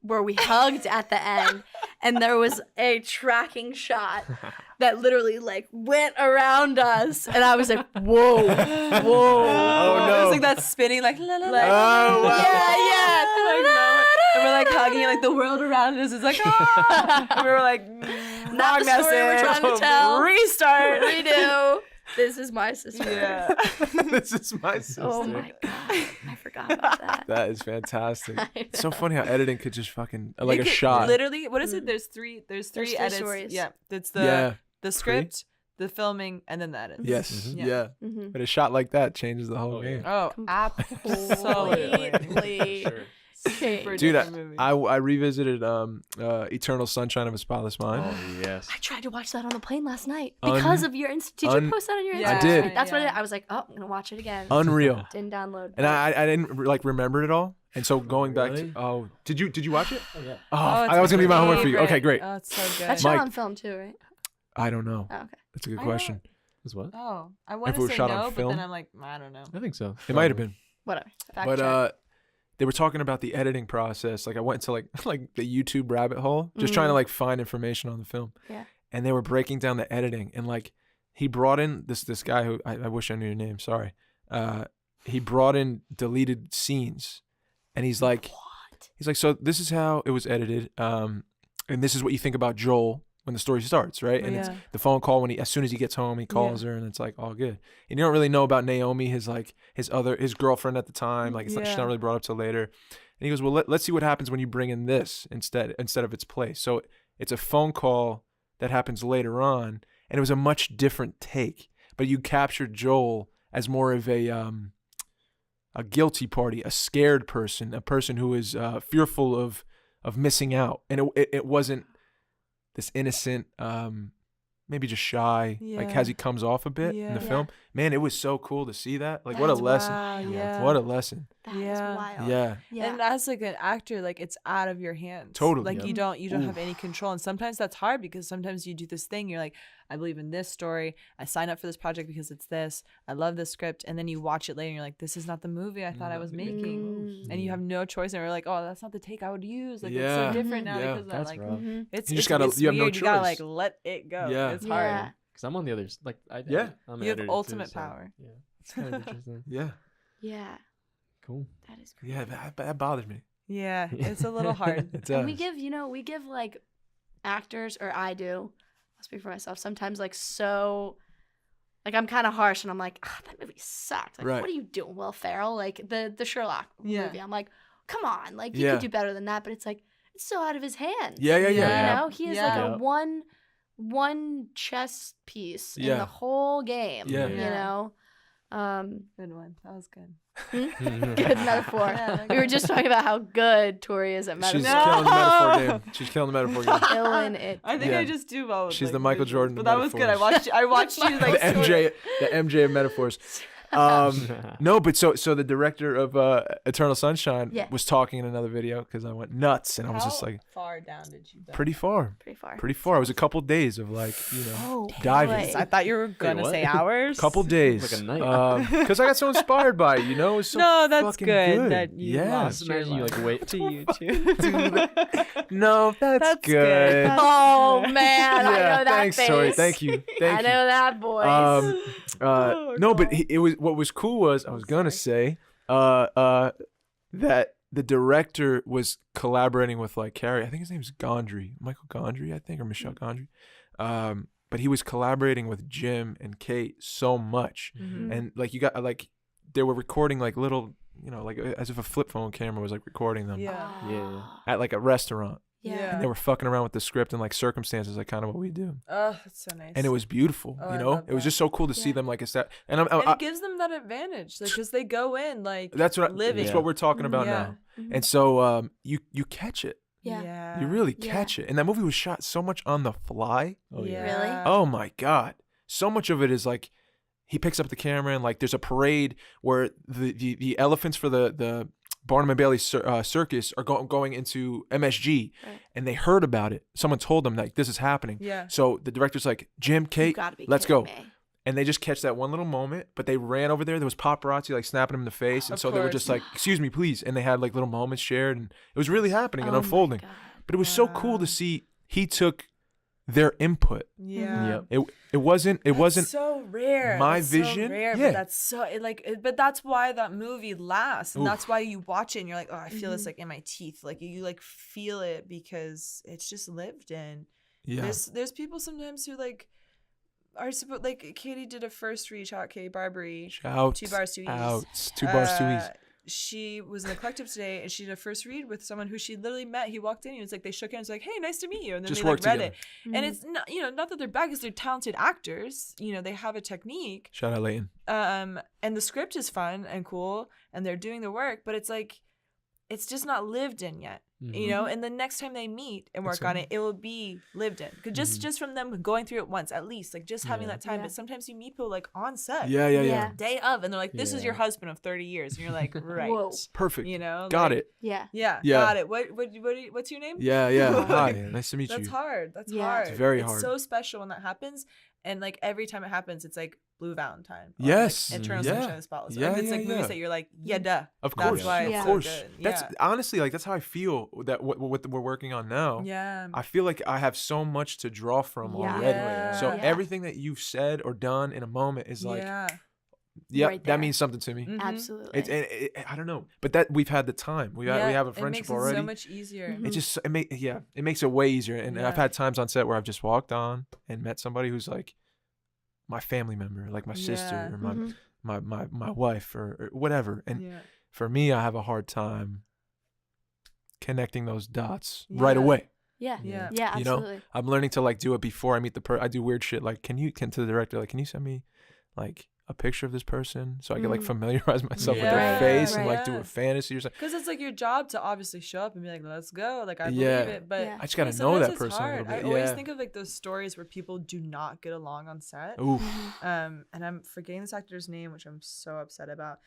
where we hugged at the end, and there was a tracking shot that literally like went around us, and I was like, whoa. Oh, no. It was like that spinning, like, la, la, la, Like, Oh, wow. yeah. Like, moment. And we're like hugging, like the world around us is like, ah. And we were like, Not the story we're trying to tell. Restart. Redo. This is my sister. Yeah. This is my sister. Oh my god, I forgot about that. That is fantastic. I It's so know. funny how editing could just fucking like You a could shot. Literally, what is it? There's three three edits. stories. Yeah. It's Yeah. the script, the filming, and then the edits. Yes. Mhm. Yeah. Mhm. But a shot like that changes the whole Oh, yeah. game. Oh, absolutely. Completely. Sure. Super Dude, different movie. I revisited Eternal Sunshine of a Spotless Mind. Oh yes. I tried to watch that on the plane last night because of your Did you post that on your Instagram? Yeah, I did. That's what yeah. I was like. Oh, I'm gonna watch it again. Unreal. Didn't download. And I didn't like remember it all. And so going back Really? to did you watch it? Oh yeah. Oh, it's that was gonna be my my homework for you. favorite. Okay, great. Oh, it's so good. That's shot Mike. on film too, right? I don't know. Oh, okay. That's a good I question. Is what? Oh, I want If it to was say shot on no, but film? then I'm like, I don't know. I think so. It might have been. Whatever. Fact But check. they were talking about the editing process. Like I went to like the YouTube rabbit hole, just trying to like find information on the film. Yeah. And they were breaking down the editing, and like he brought in this guy who I wish I knew your name. Sorry. He brought in deleted scenes, and he's like, so this is how it was edited, and this is what you think about Joel when the story starts, right? And it's the phone call when as soon as he gets home, he calls her, and it's like all good. And you don't really know about Naomi, his girlfriend at the time. Like she's not really brought up till later. And he goes, well, let's see what happens when you bring in this instead of its place. So it's a phone call that happens later on, and it was a much different take. But you captured Joel as more of a guilty party, a scared person, a person who is fearful of missing out, and it wasn't this innocent, maybe just shy, like as he comes off a bit in the film. Man, it was so cool to see that. Like, what a lesson. Wow, yeah. What a lesson. That is Yeah. wild. Yeah. Yeah. And as like an actor, like it's out of your hands. Totally. Like Yep. you don't have any control. And sometimes that's hard because sometimes you do this thing, you're like, I believe in this story. I signed up for this project because it's this. I love this script. And then you watch it later and you're like, this is not the movie I thought I was making. And you have no choice. And we're like, oh, that's not the take I would use. Like it's Yeah. so different now Yeah. because of that. That's Like rough. it's You just it's- gotta- it's you have no weird. You gotta choice. like let it go. Yeah. It's Yeah. hard. Because I'm on the others. Like, Yeah. I'm You have editor too, ultimate so, power. Yeah. It's kind of interesting. Yeah. Yeah. Cool. That is great. Yeah. That bothers me. Yeah. It's a little hard. It does. And we give like actors, or I do, I'll speak for myself, sometimes like so, like I'm kind of harsh and I'm like, that movie sucked. Like, Right. what are you doing, Will Ferrell? Like the Sherlock Yeah. movie. I'm like, come on, like you Yeah. could do better than that. But it's like, it's so out of his hands. Yeah. You Yeah. know, he is Yeah. like a one chess piece in Yeah. the whole game. Yeah. You Yeah. know? Good one. That was good. Good metaphor. Yeah, We were just talking about how good Tori is at She's metaphor. killing the metaphor game. She's killing the metaphor game. Killing it. I think Yeah. I just do well with She's like, the Michael visuals, Jordan but of that was good. metaphors. I watched you The like MJ of metaphors. No, but so the director of Eternal Sunshine Yeah. was talking in another video because I went nuts and I was just How like, far down did you go? pretty far. Pretty far. It was a couple days of like, Oh, diving. boy. I thought you were gonna what? say hours. Couple days. Like a night. Because I got so inspired by it, It was so No, that's fucking good that you yeah. lost Just imagine you like wait to YouTube. No, that's That's good. good. Oh man, I Yeah, know that thanks, face. Tori. Thank you. Thank I you. know that voice. Oh, No, but God. it was what was cool was I was gonna say that the director was collaborating with like Carrie. I think his name's Gondry, Michael Gondry, I think, or Michelle Gondry. But he was collaborating with Jim and Kate so much, Mhm. and like you got like they were recording like little, like as if a flip phone camera was like recording them Yeah. Yeah. at like a restaurant. yeah. And they were fucking around with the script and like circumstances, like kind of what we do. Oh, that's so nice. And it was beautiful, Oh, I love It was that. just so cool to see Yeah. them like it's that. And and I it gives them that advantage, like, because they go in like that's what living. that's what we're talking about Yeah. now. Mhm. And so you catch it. Yeah. You really Yeah. catch it. And that movie was shot so much on the fly. Oh yeah. Really? Oh my God. So much of it is like he picks up the camera and like there's a parade where the elephants for the Barnum and Bailey circus are going into MSG, Right. and they heard about it. Someone told them like this is happening. Yeah. So the director's like, Jim, You Kate, gotta be let's kidding go. me. And they just catch that one little moment, but they ran over there. There was paparazzi like snapping them in the face, and Of so they were course. just like, "Excuse me, please." And they had like little moments shared, and it was really happening and Oh my unfolding. God. But it was so cool to Wow. see he took their input. Yeah. Yep. It wasn't That's so rare. my That's so vision. rare, Yeah. but that's so but that's why that movie lasts, and Oof. that's why you watch it and you're like, oh, I feel this Mhm. like in my teeth. Like you like feel it because it's just lived in. Yeah. There's people sometimes who like are supposed like Katie did a first read out. Katie Barbary. Shout 2 bars, 2 E's. out. 2 bars, 2 E's. She was in the collective today, and she did a first read with someone who she literally met. He walked in, he was like, they shook hands, like, "Hey, nice to meet you," and then Just they like worked read together. it. And it's not, not that they're bad, because they're talented actors. They have a technique. Shout out Leighton. And the script is fun and cool, and they're doing the work, but it's like, it's just not lived in yet. Mhm. And the next time they meet and work It's on it, it will be lived in. 'Cause just from them going through it once, at least, like just having Yeah. that time. Yeah. But sometimes you meet people like on set, Yeah. Yeah. day of, and they're like, "This is Yeah. your husband of 30 years," and you're like, "Right." Whoa. Perfect. Got like- it. Yeah. Yeah, Yeah. got it. What's your name? Yeah. Hi. Nice to meet That's you. hard. That's Yeah. hard. It's very hard. It's so special when that happens, and like every time it happens, it's like Blue Valentine. Or, Yes. Like, Eternal Yeah. Sunshine of the Spotless. Yeah, It's like yeah, movies yeah. that you're like, yeah, duh. Of That's course. why Yeah. it's Of so course. good. That's Yeah. honestly like that's how I feel that what we're working on now. Yeah. I feel like I have so much to draw from Yeah. already. Yeah. So Yeah. everything that you've said or done in a moment is like, yeah. yeah, Right that there. means something to me. Mhm. Absolutely. I don't know, but that we've had the time. We have a It friendship makes it already. so much easier. Mhm. It just it makes it way easier. And I've Yeah. had times on set where I've just walked on and met somebody who's like my family member, like my sister Yeah. or Mhm. my wife or whatever. And Yeah. for me, I have a hard time connecting those dots right Yeah. away. Yeah. Yeah. Yeah. You know? Absolutely. I'm learning to like do it before I meet the person. I do weird shit like, can to the director, like, can you send me like a picture of this person so I can like Mm. familiarize myself with Yeah. their face and Right. like do a fantasy or something. Because it's like your job to obviously show up and be like, let's go. Like, I Yeah. believe it. But Yeah. I just gotta yeah, know sometimes that it's person a hard. little bit. I always Yeah. think of like those stories where people do not get along on set. Oof. Mhm. And I'm forgetting this actor's name, which I'm so upset about.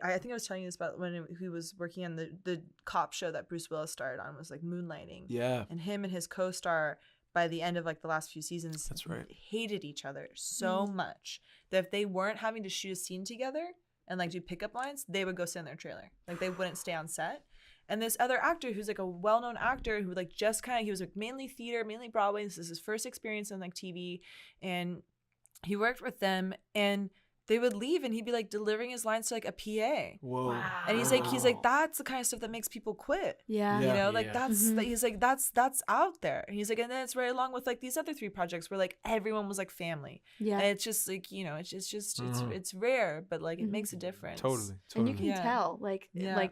I think I was telling you this about when he was working on the cop show that Bruce Willis starred on, was like Moonlighting. Yeah. And him and his co-star, by the end of like the last few seasons, That's right. hated each other so much that if they weren't having to shoot a scene together and like do pickup lines, they would go sit in their trailer. Like they wouldn't stay on set. And this other actor who's like a well-known actor who like just kind of, he was like mainly theater, mainly Broadway. This is his first experience in like TV. And he worked with them, and they would leave and he'd be like delivering his lines to like a PA. Whoa. Wow. And he's like, that's the kind of stuff that makes people quit. Yeah. You Yeah. know, like Yeah. that's, he's like, that's out there. And he's like, and then it's right along with like these other 3 projects where like everyone was like family. Yeah. And it's just like, you know, it's just, Mhm. it's rare, but like it Mhm. makes a difference. Totally. And you can Yeah. tell, like Yeah.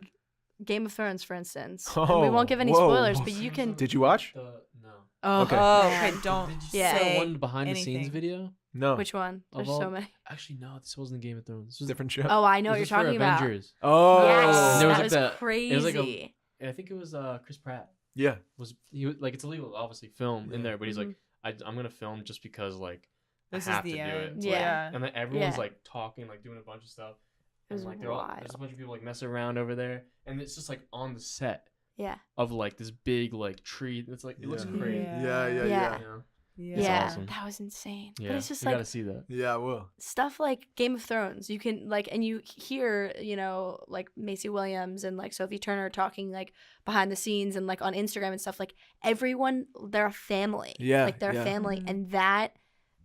Game of Thrones, for instance. Oh, And we won't give any whoa. spoilers, but you can. Did you watch? No. Oh, Okay. Oh, man. okay, don't Did you Yeah. see the say one behind the scenes anything. video? No. Which one? Of There's all- so many. Actually, no. This wasn't Game of Thrones. This was Different show. Oh, I know what this you're was for talking about. Avengers. Oh. Yes, And there was that like was that- crazy. it was like I think it was Chris Pratt. Yeah. Like it's illegal, obviously, film in Yeah. there, but he's Mhm. like, I'm gonna film just because like This I is have the to end. do it. Like, Yeah. and then everyone's Yeah. like talking, like doing a bunch of stuff. It was And like there's a bunch of people like messing around over there, and it's just like on the set Yeah. of like this big like tree. It's like it looks Yeah. crazy. Yeah. Yeah. Yeah. You know? Yeah. Yeah. awesome. That was insane. Yeah. But it's just you like gotta see that. Yeah, I will. stuff like Game of Thrones. You can like, and you hear, you know, like Macy Williams and like Sophie Turner talking like behind the scenes and like on Instagram and stuff. Like everyone, they're a family. Yeah, Like they're yeah. a family, Mhm. and that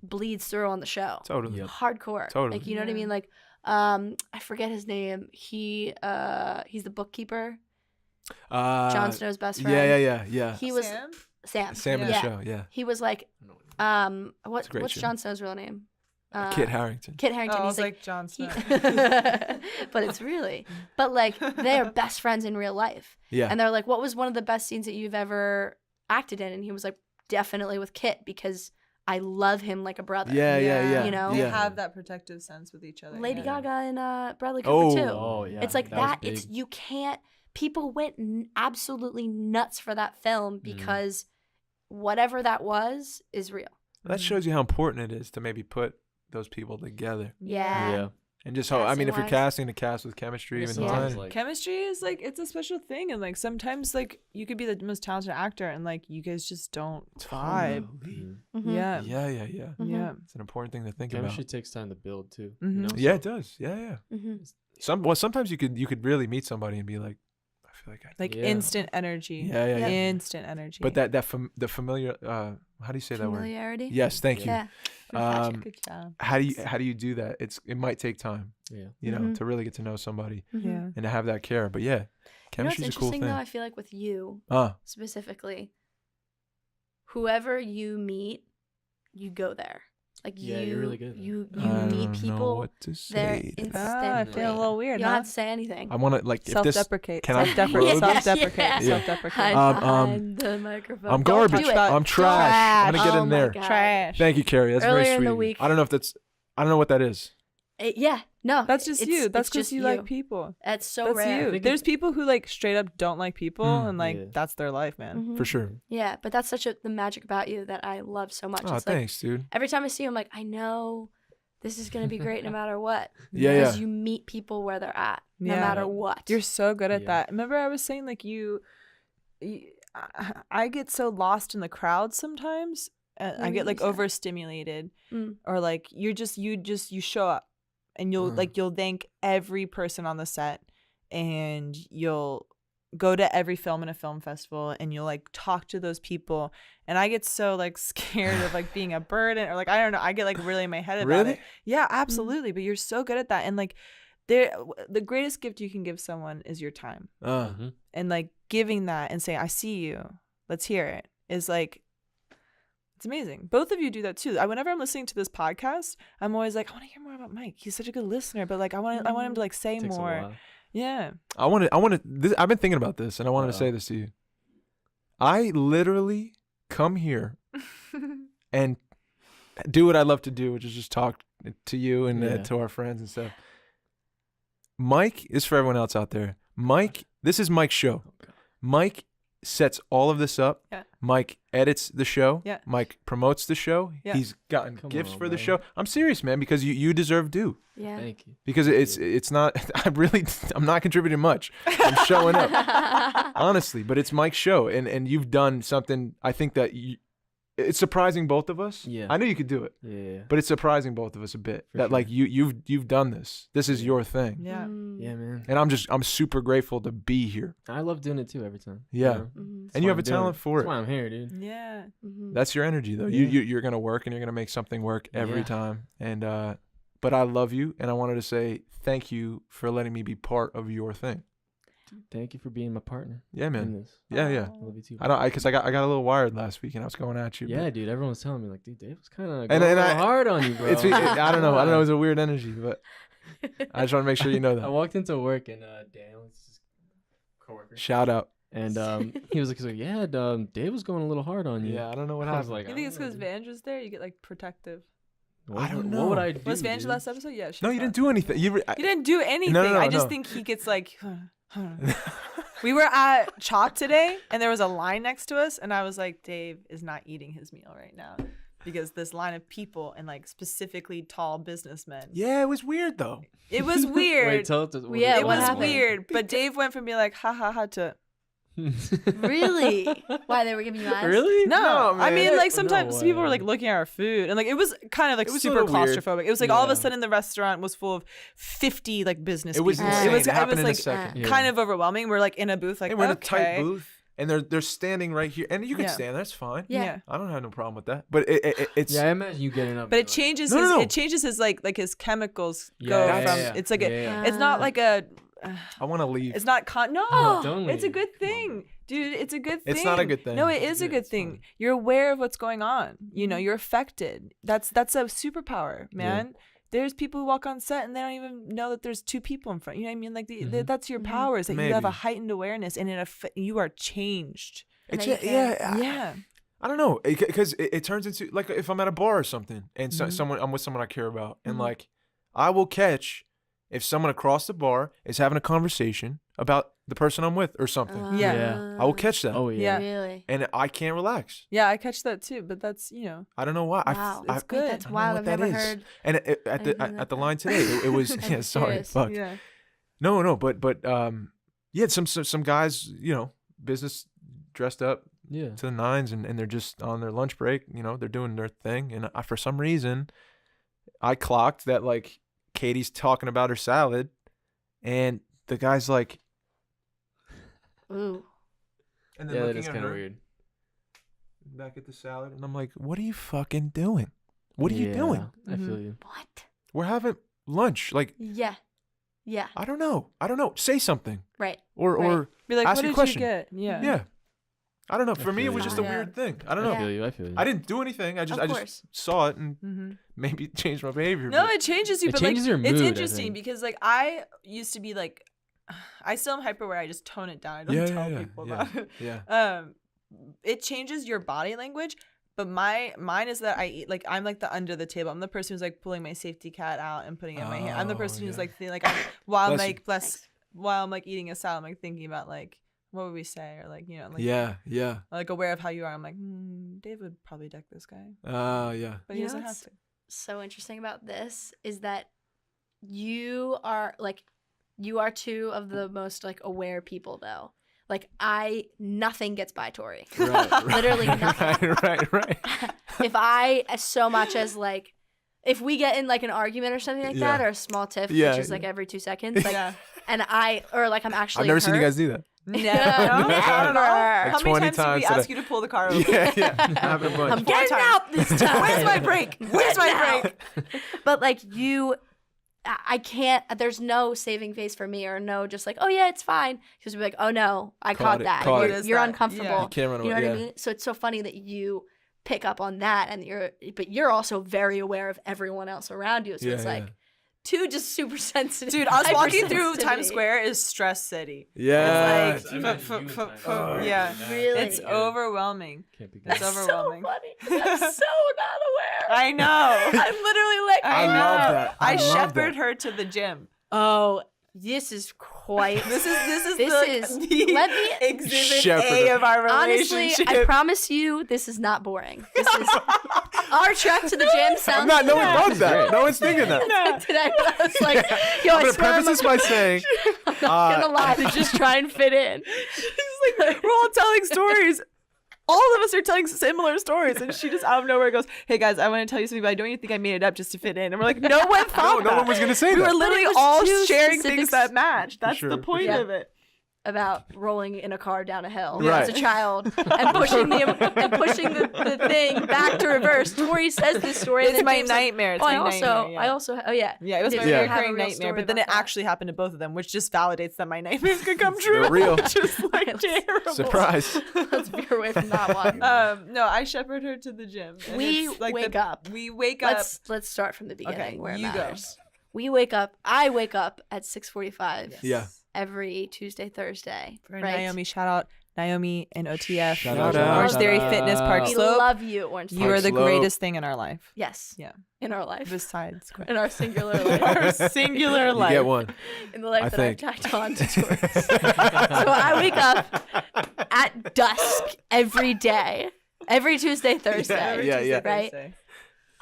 bleeds through on the show. Totally. Yep. Hardcore. Totally. Like, you know what I Yeah. mean? Like, I forget his name. He's the bookkeeper. Jon Snow's best friend. Yeah. He was Sam? Sam. in yeah. the show. Yeah. He was like, I don't know. It's a what's great show. Jon Snow's real name? Kit Harington. Kit Oh, Harington. I He's was like Jon he- Snow. but it's really, but like they're best friends in real life. Yeah. And they're like, what was one of the best scenes that you've ever acted in? And he was like, definitely with Kit, because I love him like a brother. Yeah. You know? They Yeah. have that protective sense with each other. Lady yeah. Gaga and Bradley Cooper too. Oh yeah. It's like was that. big. It's you can't. People went absolutely nuts for that film because whatever that was is real. That shows you how important it is to maybe put those people together. Yeah. Yeah. And just how, I mean, if you're Casting-wise. casting a cast with chemistry, even Yeah. then. Like, Chemistry is like, it's a special thing, and like sometimes like you could be the most talented actor and like you guys just don't vibe. Totally. Mhm. Yeah. Yeah. Mhm. Yeah. It's an important thing to think chemistry about. takes time to build too. Mhm. You know? Yeah, So- it does. Yeah. Mhm. Sometimes you could really meet somebody and be like, I feel like I. Like Yeah. instant energy. Yeah. Instant energy. But the familiar. How do you say that word? Familiarity. Yes, thank you. Yeah. Good job. How do you do that? It might take time, Yeah. you know, Mhm. to really get to know somebody Mhm. Yeah. and to have that care. But yeah, You know what's chemistry's a cool interesting thing. though? I feel like with you Ah, specifically, whoever you meet, you go there. Like Yeah, you, you're really good at that. you I meet don't know people. what to They're say. instantly. I feel a little weird. You don't huh? have to say anything. I want to like if this. Self-deprecate. can I Self-deprecate. probe? Self-deprecate. Yeah. Self-deprecate. Hide Um, behind the microphone. I'm Don't garbage. do it. I'm trash. I'm gonna get Oh in my there. God. Trash. Thank you, Carrie. That's Earlier very in sweet. the of you. week- I don't know what that is. Yeah. No. That's just it's- you. That's it's because just you like people. That's so That's rare. you. think There's it- people who like straight up don't like people, Mm. and like Yeah. that's their life, man. Mhm. For sure. Yeah, but that's such the magic about you that I love so much. Oh, It's like thanks, dude. every time I see you, I'm like, I know this is gonna be great no matter what. Yeah, Because yeah. you meet people where they're at, no Yeah. matter what. You're so good at Yeah. that. Remember, I was saying like I get so lost in the crowd sometimes. What I do get you like mean, Sarah? overstimulated, Mm. or like you show up, and you'll thank every person on the set, and you'll go to every film in a film festival, and you'll like talk to those people. And I get so like scared of like being a burden, or like I don't know, I get like really in my head about Really? it. Yeah, absolutely. But you're so good at that, and like the greatest gift you can give someone is your time, Mhm. and like giving that and saying, I see you, let's hear it, is like, it's amazing. Both of you do that too. Whenever I'm listening to this podcast, I'm always like, I want to hear more about Mike. He's such a good listener, but like I want him to like say Takes a more. while. Yeah. I want to. I've been thinking about this, and I wanted to say this to you. I literally come here and do what I love to do, which is just talk to you and Yeah. to our friends and stuff. Mike is for everyone else out there. Mike, this is Mike's show. Oh, God. Mike sets all of this up. Yeah. Mike edits the show. Yeah. Mike promotes the show. Yeah. He's gotten Come gifts on, for the man. show. I'm serious, man, because you deserve due. Yeah. Thank you. Because it's not. I'm not contributing much. I'm showing up, honestly. But it's Mike's show, and you've done something. I think that it's surprising both of us. Yeah. I knew you could do it, Yeah. but it's surprising both of us a bit For that sure. like you've done this. This is your thing, Yeah. Yeah, man. and I'm super grateful to be here. I love doing it too every time. Yeah. That's Mhm. And you why have I'm a doing talent for That's it. why I'm here, dude. Yeah. Mhm. That's your energy, though. Yeah. You're gonna work and you're gonna make something work every Yeah. time. And but I love you, and I wanted to say thank you for letting me be part of your thing. Thank you for being my partner Yeah, in man. this. Yeah, yeah. I love you too. Because I got a little wired last week, and I was going at you. Yeah, dude. Everyone was telling me like, dude, Dave was kind of And going I- hard on you, bro. I don't know. I don't know. It was a weird energy, but I just want to make sure you know I that. walked into work and Daniel, his coworker, Shout out. and he was like, yeah, Dave was going a little hard on you. Yeah, I don't know what I was happened. like, You I think it's don't know, because dude. Vange was there? You get like protective. What, don't What would know. I do? Was Vange dude? last episode? Yeah. No, you didn't do anything. You didn't do anything. no, I just no. think he gets like. We were at Chop today, and there was a line next to us, and I was like, Dave is not eating his meal right now because this line of people and like specifically tall businessmen. Yeah, it was weird though. It was weird. Wait, tell us. Yeah, it what was happened? weird, but Dave went from being like ha ha ha to Really? Why they were giving you eyes? Really? no. No, I man. mean, like No sometimes people were way. like looking at our food, and like it was kind of like It was a super little weird. claustrophobic. It was like all of a Yeah. sudden the restaurant was full of 50 like business It was people. insane. It was happened in a like second. Yeah. kind of overwhelming. We're like in a booth, like Hey, we're in a okay. tight booth, and they're standing right here, and you can Yeah. stand. That's fine. Yeah. I don't have no problem with that. But it's Yeah, I imagine you getting up. But it and, like, changes No, his no, no. it changes his like his chemicals Yeah, go yeah, from yeah. it's like Yeah. it's not like a I want to leave. it's not no Don't it's a leave. good Come on, thing, dude. It's a good thing. It's not a good thing. No, it is a Yeah, good it's thing. fine. You're aware of what's going on. You know, you're affected. That's a superpower, man. There's people who walk on set and they don't even know that there's two people in front. You know what I mean? Like that's your power is that you have a Maybe. heightened awareness and you are changed. It's And they yeah, Yeah. I don't know, because it turns into like if I'm at a bar or something, and I'm with someone I care about, and like I will catch if someone across the bar is having a conversation about the person I'm with or something. Yeah. I will catch that, Oh Yeah. yeah. Really? and I can't relax. Yeah, I catch that too, but that's, I don't know why. Wow. I, It's Wait, good. that's I don't know wild. what I've that never is. heard. And at anything the like the line today, it was I'm yeah. Sorry, curious. fuck. Yeah. No, but yeah, some guys, business dressed up Yeah. to the nines, and they're just on their lunch break. They're doing their thing, and for some reason, I clocked that like Katie's talking about her salad, and the guy's like, Ooh. and then Yeah, that looking is at kind of her, weird. back at the salad, and I'm like, what are you fucking doing? What are you doing? I feel you. What? We're having lunch. Like, Yeah. Yeah. I don't know. Say something, Right. or Right. Be like, Ask what a did question. you get? Yeah. yeah. I don't know. For me, it feel was you. just a Yeah. weird thing. I don't I know. Yeah. feel you. I feel you. I didn't do anything. I Of just course. saw it and Mm-hmm. maybe changed my behavior. No, but- it changes you, It but changes like your it's mood, I interesting think. because like I used to be like I still am hyper where I just tone it down. I don't tell people about it. yeah. It changes your body language, but mine is that I eat like I'm like the under the table. I'm the person who's like pulling my safety cat out and putting it in my hand. I'm the Oh, person who's yeah. like feeling like while I'm Bless you. like while I'm like eating a salad, I'm like thinking about like what would we say or like like yeah. like aware of how you are. I'm like Dave would probably deck this guy, Yeah. but he You know doesn't have what's to. so interesting about this is that you are two of the most like aware people though. Like nothing gets by Tori. Right. Literally nothing. Right. If I as so much as like if we get in like an argument or something like that Yeah. or a small tiff, Yeah, which is like every 2 seconds, like Yeah. and I'm actually I've never seen you hurt. guys do that. No, Never. How many 20 times did we times that ask you to pull the car over? Yeah. Having a bunch. I'm getting out this time. Where's my break? Where's my Now. break? But like I can't. There's no saving face for me, or no, just like, oh yeah, it's fine. Because we're like, oh no, I Caught caught it, that. caught You're, it. What is you're that? uncomfortable. Yeah. You can't run away. You know what yeah. I mean? So it's so funny that you pick up on that, and but you're also very aware of everyone else around you. So it's like two just super sensitive. Dude, us walking through hypersensitivity. Times Square is stress city. Yeah. It's I like, imagine you and Ty- yeah. Really? It's overwhelming. Can't be good. It's That's overwhelming. so funny. I'm so not aware. I know. I'm literally like, I I know. love that. I love shepherd that. her to the gym. oh, this is quite. This is the let me exhibit Shepherd. A of our honestly, relationship. I promise you, this is not boring. This is our trek to the gym sounds. No one thought that. No one's thinking that. Today I was like, yo, I'm I gonna swear preface this by saying, I'm not gonna lie, to just try and fit in. She's like, we're all telling stories. All of us are telling similar stories, and she just out of nowhere goes, "Hey guys, I want to tell you something, but I don't even think I made it up just to fit in." And we're like, "No one thought no one was gonna say We that. were literally was all too sharing specific things that match. That's sure, the for point sure. of it." About rolling in a car down a hill Right. as a child and pushing the thing back to reverse. Tori says this story. and It's then my Dave's like, nightmare. It's oh, my I nightmare. also, oh yeah. Yeah, it was my Did you have a recurring real nightmare, story but then it about that? actually happened to both of them, which just validates that my nightmares could come true. They're real. Just like terrible. Surprise. Let's veer away from that one. No, I shepherd her to the gym. and We it's like wake up. We wake up. Let's start from the beginning Okay, where it you go. matters. We wake up. I wake up at 6:45 Yeah. every Tuesday, Thursday. For right? Naomi, shout out Naomi and OTF. Shout out. Orange Shout Theory out. Fitness Park We Slope. love you, Orange. You Theory. are the Slope. greatest thing in our life. Yes. Yeah. In our life. Besides Quinn. In our singular life. Our singular You life. get one. In the life I that think. I've tacked on to Tori's. So I wake up at dusk every day. Every Tuesday, Thursday. Yeah. Right?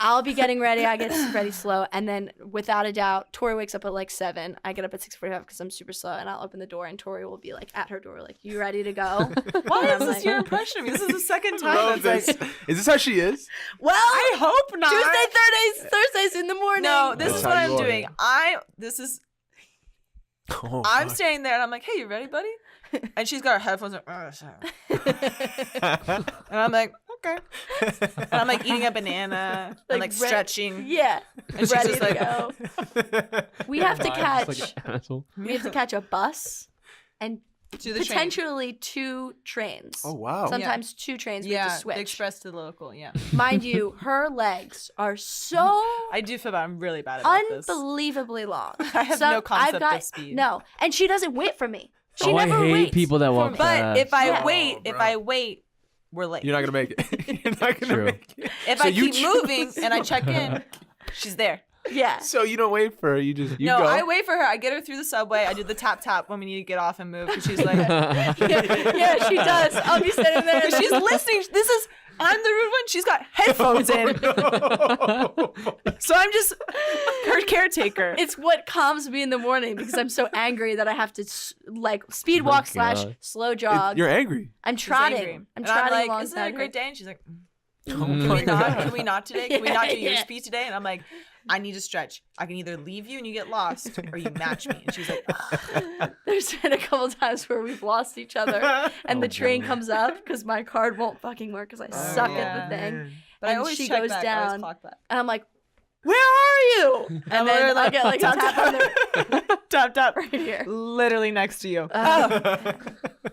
I'll be getting ready. I get ready slow. And then without a doubt, Tori wakes up at like 7. I get up at 6:45 because I'm super slow. And I'll open the door and Tori will be like at her door, like, you ready to go? Why And is I'm this like, your impression of me? This is the second time Love that's this. like, Is this how she is? well, I hope not. Tuesday, Thursdays in the morning. No, this That's is how what you I'm are. doing. Oh, I'm fuck. standing there and I'm like, hey, you ready, buddy? And she's got her headphones on. And I'm like, okay. And I'm like eating a banana. I'm like re- stretching. Yeah. And she's Ready just to like, go. We have to catch. Like an asshole. We have to catch a bus and To the train. potentially 2 trains. Oh, wow. Sometimes 2 trains. We have to Yeah, switch. the express to the local, yeah. Mind you, her legs are so I do feel bad. I'm really bad at this. unbelievably long. I have no concept of speed. No, and she doesn't wait for me. She Oh, I never hate waits people that for walk me. But if I Yeah. wait, bro. we're late. You're not going to make it. You're not going to True. make it. If So I you keep moving and I check in, she's there. Yeah. So you don't wait for her. You just, you No, go. I wait for her. I get her through the subway. I do the tap tap when we need to get off and move because she's like, yeah, she does. I'll be sitting there. because she's listening. I'm the rude one. She's got headphones in. So I'm just her caretaker. It's what calms me in the morning because I'm so angry that I have to like speed walk / God. slow jog. You're angry. I'm She's trotting. angry. I'm And trotting like, alongside isn't it a her. great day? And she's like, Oh can my we not? God. Can we not today? Can we not do your Yeah. speed today? And I'm like, I need to stretch. I can either leave you and you get lost, or you match me. And she's like, There's been a couple times where we've lost each other, and Oh, the train boy. comes up because my card won't fucking work because I suck yeah. at the thing, but I and always she check goes back. I always down, clock back. and I'm like, "Where are you?" And I'm then literally I get like a tap on the tap tap right here. literally next to you.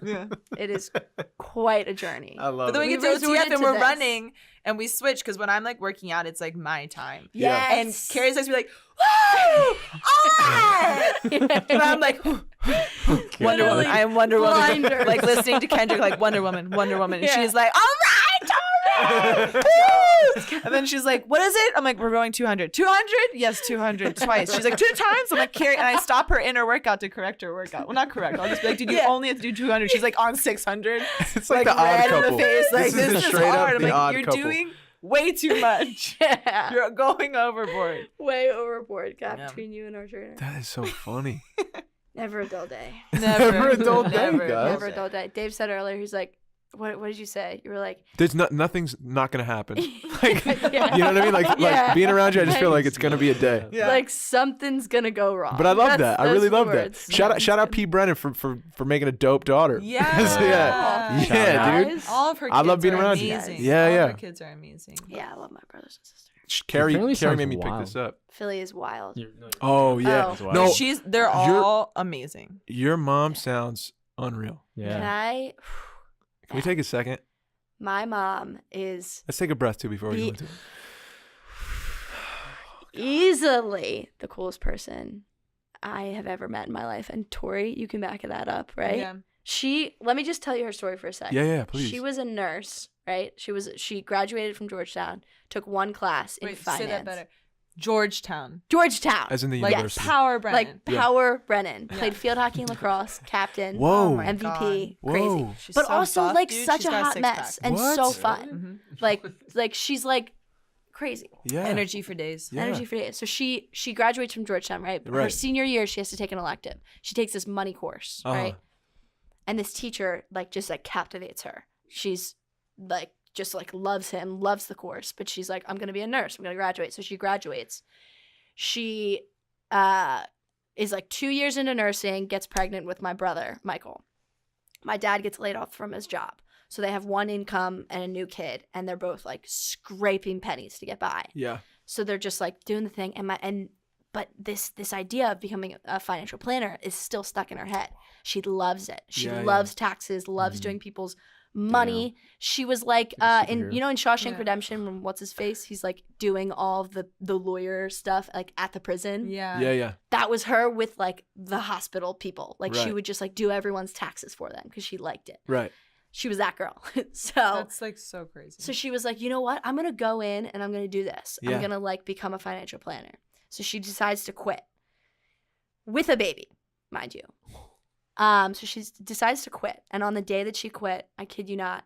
Yeah. It is quite a journey. I love But then we it. get to resorted OTF and to we're this. running and we switch because when I'm like working out, it's like my time. Yeah. And Yes. Carrie's like, like, woo! Ah! And I'm like, Wonder Literally Woman. I am Wonder Woman. blinders. Like listening to Kendrick, like Wonder Woman, Wonder Woman. And Yeah. she's like, all right, Tori! Woo! And then she's like, what is it? I'm like, we're going 200. 200? Yes, 200 twice. She's like, 2 times? I'm like, Carrie. And I stop her in her workout to correct her workout. Well, not correct. I'll just be like, did you only have to do 200? She's like, on 600. It's like the odd red in couple. the face. Like, This is this the is straight up hard. I'm the like, odd you're couple. doing way too much. Yeah. You're going overboard. Way overboard gap Yeah. between you and our trainer. That is so funny. Never a dull day. Never a dull day, Never. guys. Never a dull day. Dave said earlier, he's like, what did you say? You were like, There's nothing's not gonna happen. Like, Yeah. you know what I mean? Like Yeah. being around you, I just feel like it's gonna be a day. Yeah. like something's gonna go wrong. But I love That's- that. I those really are the love that. words. Shout out P. Brennan for making a dope daughter. Yeah. yeah, Shout yeah, dude. Guys. All of her kids I love being are around you. amazing. Yeah, All yeah. of her kids are amazing. Yeah, I love my brothers and sisters. Carrie family sounds made me wild. pick this up. Philly is wild. Oh yeah. Oh. No, They're all amazing. your mom sounds unreal. Can Yeah. I? Can we take a second? My mom is Let's take a breath too before we go The- into it. easily the coolest person I have ever met in my life. And Tori, you can back that up, right? Yeah. Let me just tell you her story for a second. Yeah, please. She was a nurse, right? She graduated from Georgetown, took one class in Wait, finance. say that better. Georgetown. As in the Like university. Power Brennan. Like Power Brennan. Played field hockey and lacrosse, captain, Whoa. Oh my MVP, God. crazy. Whoa. She's But so also buff, like dude. such She's a got hot six-pack. mess and What? so fun. Like she's like crazy. Yeah. Energy for days. Yeah. Energy for days. So she graduates from Georgetown, right? Her Right. senior year, she has to take an elective. She takes this money course, right? And this teacher like just like captivates her. She's like just like loves him, loves the course, but she's like, I'm gonna be a nurse. I'm gonna graduate. So she graduates. She is like 2 years into nursing, gets pregnant with my brother, Michael. My dad gets laid off from his job. So they have one income and a new kid, and they're both like scraping pennies to get by. Yeah. So they're just like doing the thing, but this idea of becoming a financial planner is still stuck in her head. She loves it. She loves taxes, loves doing people's money. She was like in Shawshank Redemption, when what's his face, he's like doing all the lawyer stuff like at the prison. Yeah. That was her with like the hospital people. Like she Right. would just like do everyone's taxes for them because she liked it. Right. She was that girl. So That's like so crazy. so she was like, you know what? I'm going to go in and I'm going to do this. Yeah. I'm going to like become a financial planner. So she decides to quit with a baby, mind you. So she decides to quit. And on the day that she quit, I kid you not,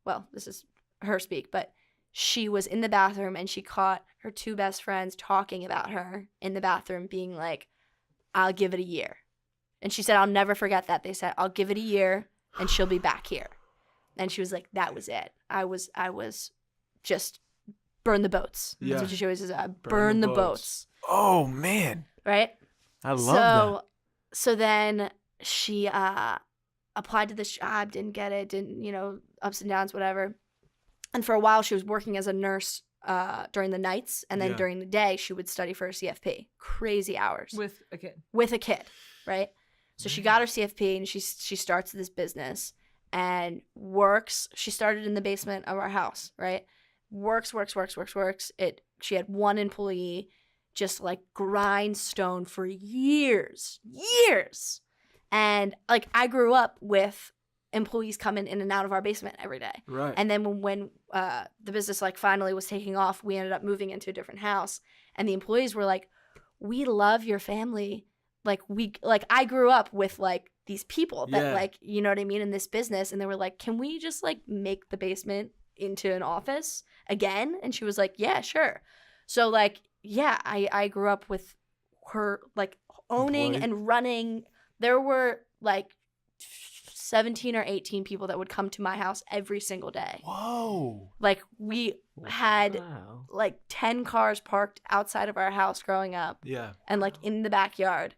well, this is her speak, but she was in the bathroom and she caught her two best friends talking about her in the bathroom being like, I'll give it a year. And she said, I'll never forget that. They said, I'll give it a year and she'll be back here. And she was like, that was it. I was just burn the boats. Yeah. That's what she always says. Burn the boats. Oh man. Right? I love that. So then she applied to this job, didn't get it, ups and downs, whatever. And for a while she was working as a nurse during the nights, and then during the day she would study for her CFP. Crazy hours. With a kid. With a kid, right? So she got her CFP and she starts this business and works. She started in the basement of our house, right? Works. She had one employee, just like grindstone for years. And like I grew up with employees coming in and out of our basement every day. Right. And then when the business like finally was taking off, we ended up moving into a different house, and the employees were like, we love your family. Like I grew up with like these people that like, you know what I mean, in this business. And they were like, can we just like make the basement into an office again? And she was like, yeah, sure. So like, yeah, I grew up with her like owning and running. There were like 17 or 18 people that would come to my house every single day. Whoa. Like we had like 10 cars parked outside of our house growing up. Yeah. And like in the backyard.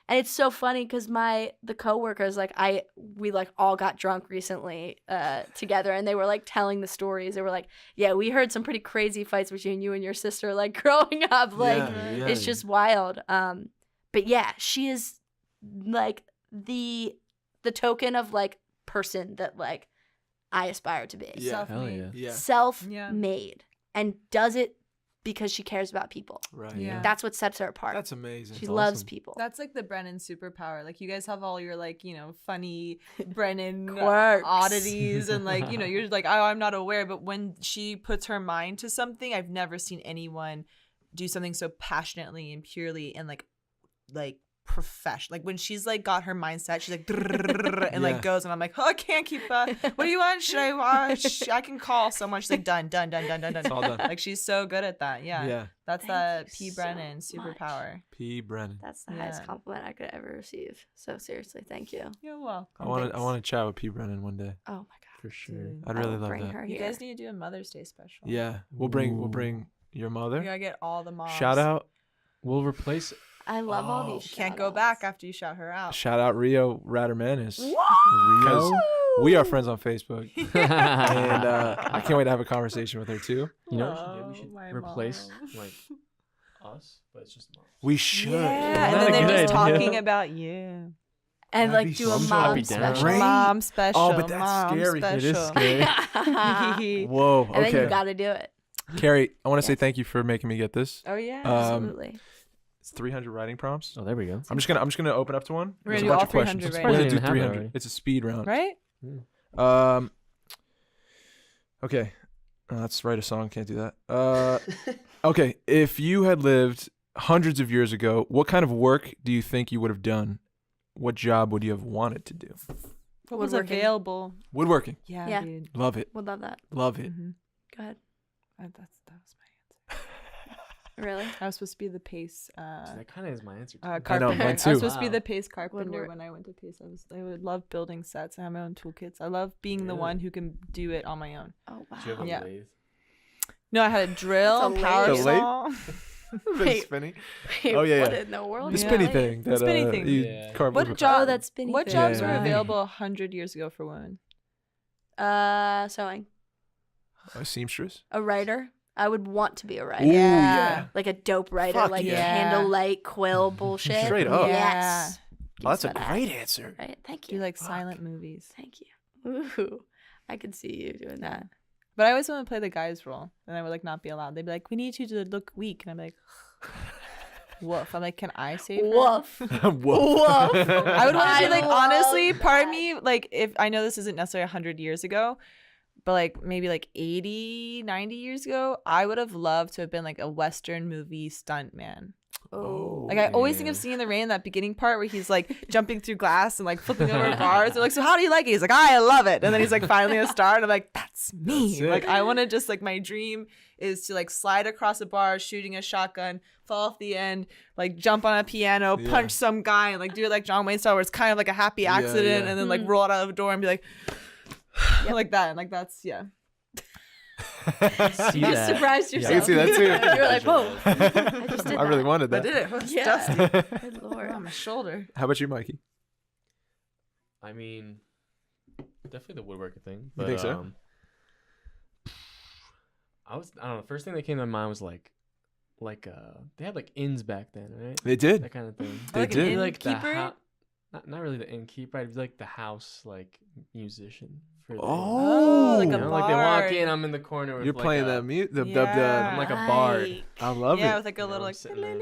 And it's so funny because the coworkers, like we like all got drunk recently together, and they were like telling the stories. They were like, yeah, we heard some pretty crazy fights between you and your sister like growing up. Like it's just wild. But yeah, she is like the token of like person that like I aspire to be. Yeah. Self-made. Self-made. And does it because she cares about people. Right. Yeah. That's what sets her apart. That's amazing. She loves people. That's like the Brennan superpower. Like you guys have all your like, funny Brennan Quirks. oddities and like, you're like, oh, I'm not aware. But when she puts her mind to something, I've never seen anyone do something so passionately and purely and like professional. Like when she's like got her mindset, she's like and like goes, and I'm like, oh, I can't keep what do you want? Should I watch? I can call someone. She's like done. It's all done. Like she's so good at that. Yeah. That's Thank the you P. so Brennan much. superpower. P. Brennan. That's the highest compliment I could ever receive. So seriously, thank you. You're welcome. I want to chat with P. Brennan one day. Oh my god. For sure. Dude. I'd really I'll love bring that. her You here. guys need to do a Mother's Day special. Yeah. We'll bring your We mother. gotta get all the moms. Shout out. We'll replace I love all these. Can't go back after you shout her out. Shout out Rio Ratermanis. Rio. We are friends on Facebook. And I can't wait to have a conversation with her too. You know what we should do? Oh, my We should replace mom. like us, but it's just moms. We should. Yeah, Isn't and that then a they're good just idea? talking about you. And That'd like be do a so mom I'd be down. special. Right? Mom special. Oh, but that's mom scary. It is special. scary. Whoa. And then you Okay. gotta do it. Carrie, I want to say thank you for making me get this. Oh yeah. Absolutely. It's 300 writing prompts. Oh, there we go. I'm just gonna open up to one. We're There's gonna a do bunch all of questions. 300 We're right gonna now. do Have it 300. already. It's a speed round. right? Okay. Oh, let's write a song. Can't do that. Okay. If you had lived hundreds of years ago, what kind of work do you think you would have done? What job would you have wanted to do? What was Woodworking. available? Woodworking. Yeah. Dude. Love it. Would love that. Love it. Mm-hmm. Go ahead. That was my answer. Really? I was supposed to be the pace That kind of is my answer. carpenter. mine I was too. supposed to be Wow. the pace carpenter Woodwork. when I went to pace. I would love building sets. I have my own toolkits. I love being the Really? one who can do it on my own. Oh wow. Do you have a Yeah. lathe? No, I had a drill, That's a power lathe? saw. Wait. spinny. Wait, Oh, yeah, what yeah. in the world? The is spinny that? thing. That, spinny thing. You Yeah. carve What wood with. job? Oh, that spinny What thing. jobs were Yeah. available 100 years ago for women? Sewing. A seamstress. A writer. I would want to be a writer. Ooh, Yeah. yeah. Like a dope writer, Fuck like yeah. candlelight quill bullshit. Straight up. Yes. Oh, that's a Give us that. great answer. Right. Thank Do you. like Fuck. silent movies. Thank you. Ooh, I could see you doing that. But I always want to play the guy's role, and I would like not be allowed. They'd be like, "We need you to look weak," and I'm like, "Woof." I'm like, "Can I save her?" Woof. Whoa. Woof. I would want to be like, love honestly, part of that. me, like, if I know this isn't necessarily 100 years ago, but like maybe like 80, 90 years ago, I would have loved to have been like a Western movie stunt man. Oh. Like I always think of Yeah. Singing in the Rain, that beginning part where he's like jumping through glass and like flipping over bars. They're like, "So how do you like it?" He's like, "I love it." And then he's like finally a star, and I'm like, "That's me." That's it. Like I want to just like, my dream is to like slide across a bar, shooting a shotgun, fall off the end, like jump on a piano, Yeah. punch some guy, and like do it like John Wayne style, where it's kind of like a happy Yeah, accident, yeah. and then like Mm. roll it out of the door and be like, like that, and like that's yeah. See You just that. surprised I yourself. can see that too. You're like, whoa. I just did I really that. wanted I that. did it. It was Yeah. dusty. Good lord. on my shoulder. How about you, Mikey? I mean, definitely the woodworking thing. You But, think so? I don't know. The first thing that came to my mind was like they had like inns back then, right? They did. That kind of thing. They Like an did. Like the innkeeper? not really the innkeeper. I'd be like the house like musician for the Oh, like you a know, like they walk bard. in, I'm in the corner. With You're like playing a, the mute. Yeah. I'm like a bard. Right. I love Yeah, it. with like a You know, little I'm like. sitting there.